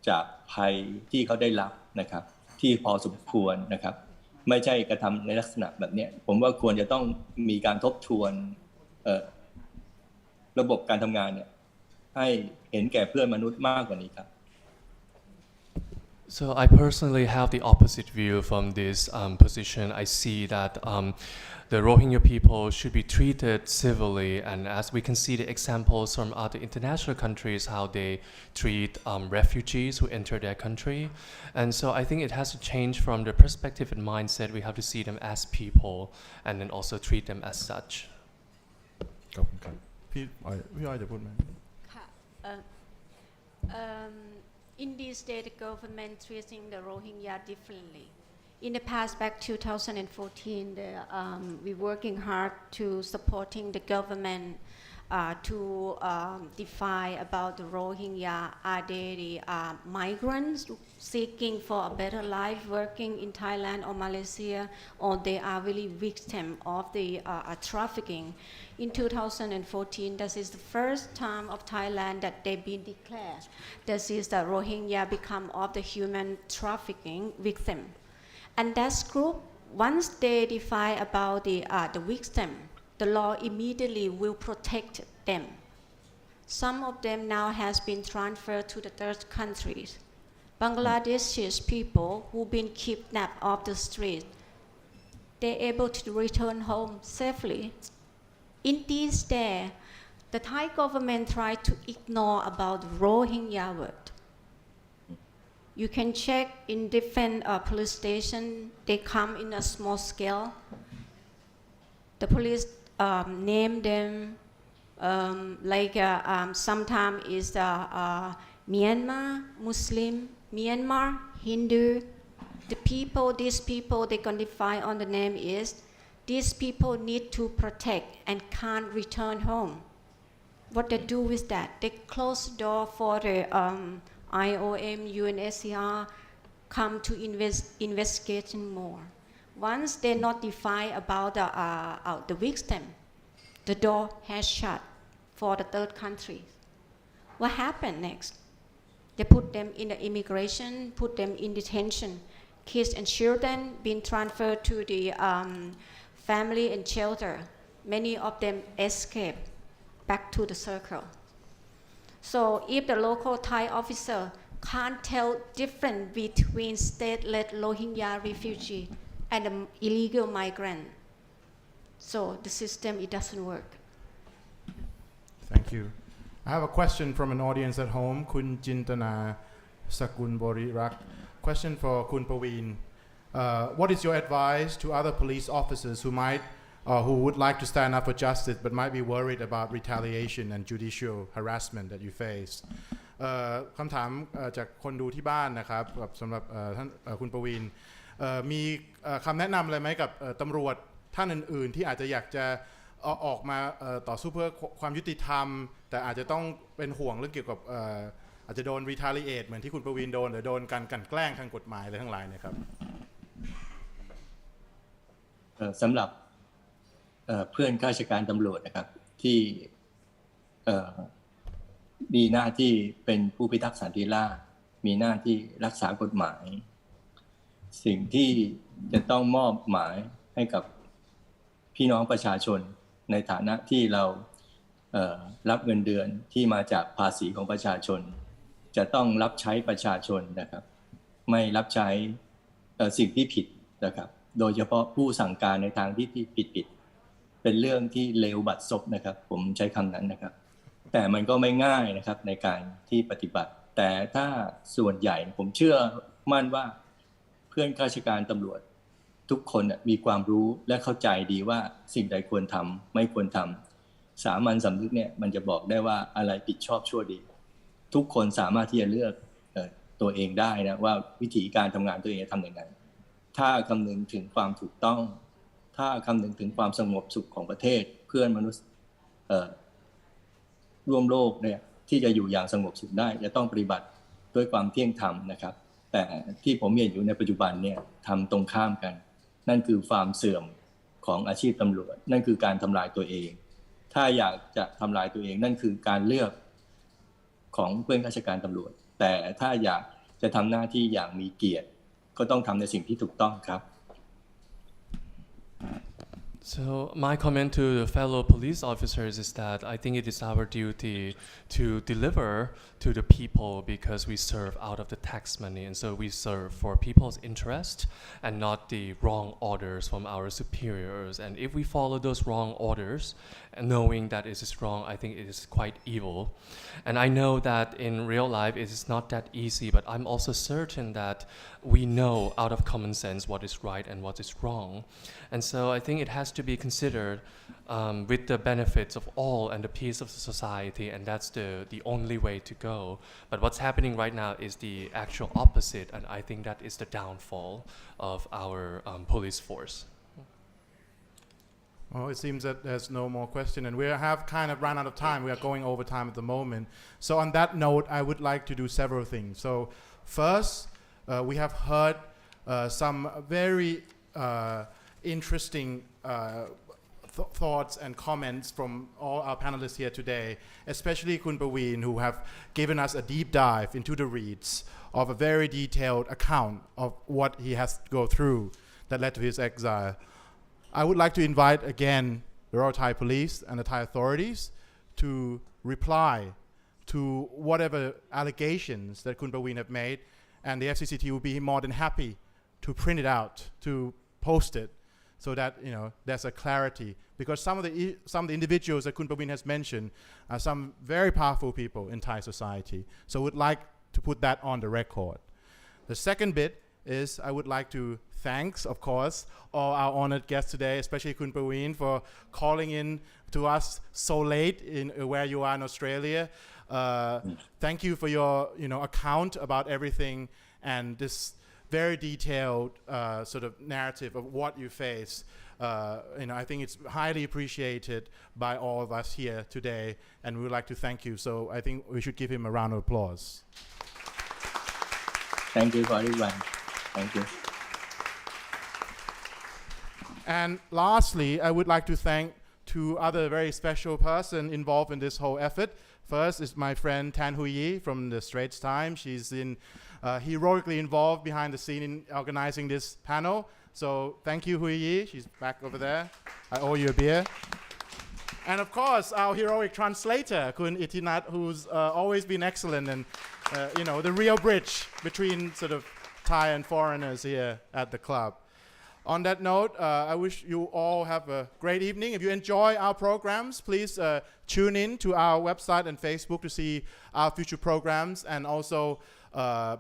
Speaker 2: จากภัยที่เขาได้รับนะครับที่พอสมควรนะครับไม่ใช่กระทำในลักษณะแบบนี้ผมว่าควรจะต้องมีการทบทวนระบบการทำงานเนี่ยให้เห็นแก่เพื่อนมนุษย์มากกว่านี้ครับ
Speaker 3: So I personally have the opposite view from this position. I see that the Rohingya people should be treated civilly, and as we can see the examples from other international countries, how they treat refugees who enter their country. And so I think it has to change from the perspective and mindset. We have to see them as people and then also treat them as such.
Speaker 1: ขอบคุณครับพี่อ้อยจะพูดไหม
Speaker 4: ค่ะ In these days, the government treating the Rohingya differently. In the past, back 2014, we're working hard to supporting the government to define about the Rohingya. Are they the migrants seeking for a better life, working in Thailand or Malaysia, or they are really victim of the trafficking? In 2014, this is the first time of Thailand that they've been declared. This is the Rohingya become of the human trafficking victim. And that group, once they define about the victim, the law immediately will protect them. Some of them now has been transferred to the third countries. Bangladeshi people who've been kidnapped off the street, they're able to return home safely. In these days, the Thai government tried to ignore about Rohingya word. You can check in different police stations. They come in a small scale. The police name them sometimes is Myanmar, Muslim, Myanmar, Hindu. These people, they can define on the name is, these people need to protect and can't return home. What they do with that? They close the door for the IOM, UNHCR come to investigate more. Once they notify about the victim, the door has shut for the third country. What happened next? They put them in the immigration, put them in detention. Kids and children being transferred to the family and shelter. Many of them escape back to the circle. So if the local Thai officer can't tell difference between state-led Rohingya refugee and an illegal migrant, so the system, it doesn't work.
Speaker 1: Thank you. I have a question from an audience at home. Kun Jintana Sakun Borirak. Question for Kun Paween. What is your advice to other police officers who would like to stand up for justice but might be worried about retaliation and judicial harassment that you face? คำถามจากคนดูที่บ้านนะครับสำหรับท่านคุณปวีณมีคำแนะนำอะไรไหมกับตำรวจท่านอื่นๆที่อาจจะอยากจะออกมาต่อสู้เพื่อความยุติธรรมแต่อาจจะต้องเป็นห่วงเรื่องเกี่ยวกับอาจจะโดน retaliate เหมือนที่คุณปวีณโดนหรือโดนการกลั่นแกล้งทางกฎหมายอะไรทั้งหลายเนี่ยครับ
Speaker 2: สำหรับเพื่อนข้าราชการตำรวจนะครับที่มีหน้าที่เป็นผู้พิทักษ์สันติราษฎร์มีหน้าที่รักษากฎหมายสิ่งที่จะต้องมอบหมายให้กับพี่น้องประชาชนในฐานะที่เรารับเงินเดือนที่มาจากภาษีของประชาชนจะต้องรับใช้ประชาชนนะครับไม่รับใช้สิ่งที่ผิดนะครับโดยเฉพาะผู้สั่งการในทางที่ผิดเป็นเรื่องที่เลวบัดซบนะครับผมใช้คำนั้นนะครับแต่มันก็ไม่ง่ายนะครับในการที่ปฏิบัติแต่ถ้าส่วนใหญ่ผมเชื่อมั่นว่าเพื่อนข้าราชการตำรวจทุกคนมีความรู้และเข้าใจดีว่าสิ่งใดควรทำไม่ควรทำสามัญสำนึกเนี่ยมันจะบอกได้ว่าอะไรผิดชอบชั่วดีทุกคนสามารถที่จะเลือกตัวเองได้นะว่าวิธีการทำงานตัวเองจะทำอย่างไรถ้าคำนึงถึงความถูกต้องถ้าคำนึงถึงความสงบสุขของประเทศเพื่อนมนุษย์ร่วมโลกเนี่ยที่จะอยู่อย่างสงบสุขได้จะต้องปฏิบัติด้วยความเที่ยงธรรมนะครับแต่ที่ผมเห็นอยู่ในปัจจุบันเนี่ยทำตรงข้ามกันนั่นคือความเสื่อมของอาชีพตำรวจนั่นคือการทำลายตัวเองถ้าอยากจะทำลายตัวเองนั่นคือการเลือกของเพื่อนข้าราชการตำรวจแต่ถ้าอยากจะทำหน้าที่อย่างมีเกียรติก็ต้องทำในสิ่งที่ถูกต้องครับ
Speaker 3: So my comment to the fellow police officers is that I think it is our duty to deliver to the people because we serve out of the tax money, and so we serve for people's interest and not the wrong orders from our superiors. And if we follow those wrong orders, and knowing that it is wrong, I think it is quite evil. And I know that in real life it is not that easy, but I'm also certain that we know out of common sense what is right and what is wrong. And so I think it has to be considered with the benefits of all and the peace of the society, and that's the only way to go. But what's happening right now is the actual opposite, and I think that is the downfall of our police force.
Speaker 1: Well, it seems that there's no more question, and we have kind of run out of time. We are going over time at the moment. So on that note, I would like to do several things. So first, we have heard some very interesting thoughts and comments from all our panelists here today, especially Kun Paween, who have given us a deep dive into the reads of a very detailed account of what he has to go through that led to his exile. I would like to invite again the Royal Thai Police and the Thai authorities to reply to whatever allegations that Kun Paween have made, and the FCCT will be more than happy to print it out, to post it, so that there's a clarity. Because some of the individuals that Kun Paween has mentioned are some very powerful people in Thai society. So I would like to put that on the record. The second bit is I would like to thank, of course, all our honored guests today, especially Kun Paween, for calling in to us so late in where you are in Australia. Thank you for your account about everything and this very detailed sort of narrative of what you face. I think it's highly appreciated by all of us here today, and we would like to thank you. So I think we should give him a round of applause.
Speaker 2: Thank you for everyone. Thank you.
Speaker 1: And lastly, I would like to thank two other very special persons involved in this whole effort. First is my friend Tan Hui Yi from the Straits Times. She's heroically involved behind the scene in organizing this panel. So thank you, Hui Yi. She's back over there. I owe you a beer. And of course, our heroic translator, Kun Itinat, who's always been excellent and, the real bridge between sort of Thai and foreigners here at the club. On that note, I wish you all have a great evening. If you enjoy our programs, please tune in to our website and Facebook to see our future programs, and also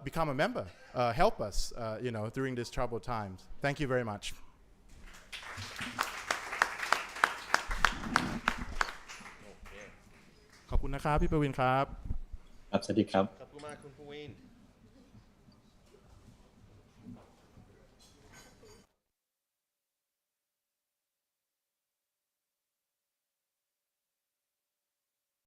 Speaker 1: become a member. Help us, during these troubled times. Thank you very much. ขอบคุณนะครับพี่ประวินครับ
Speaker 2: ครับสวัสดีครับ
Speaker 5: ขอบคุณมากคุณปวีณ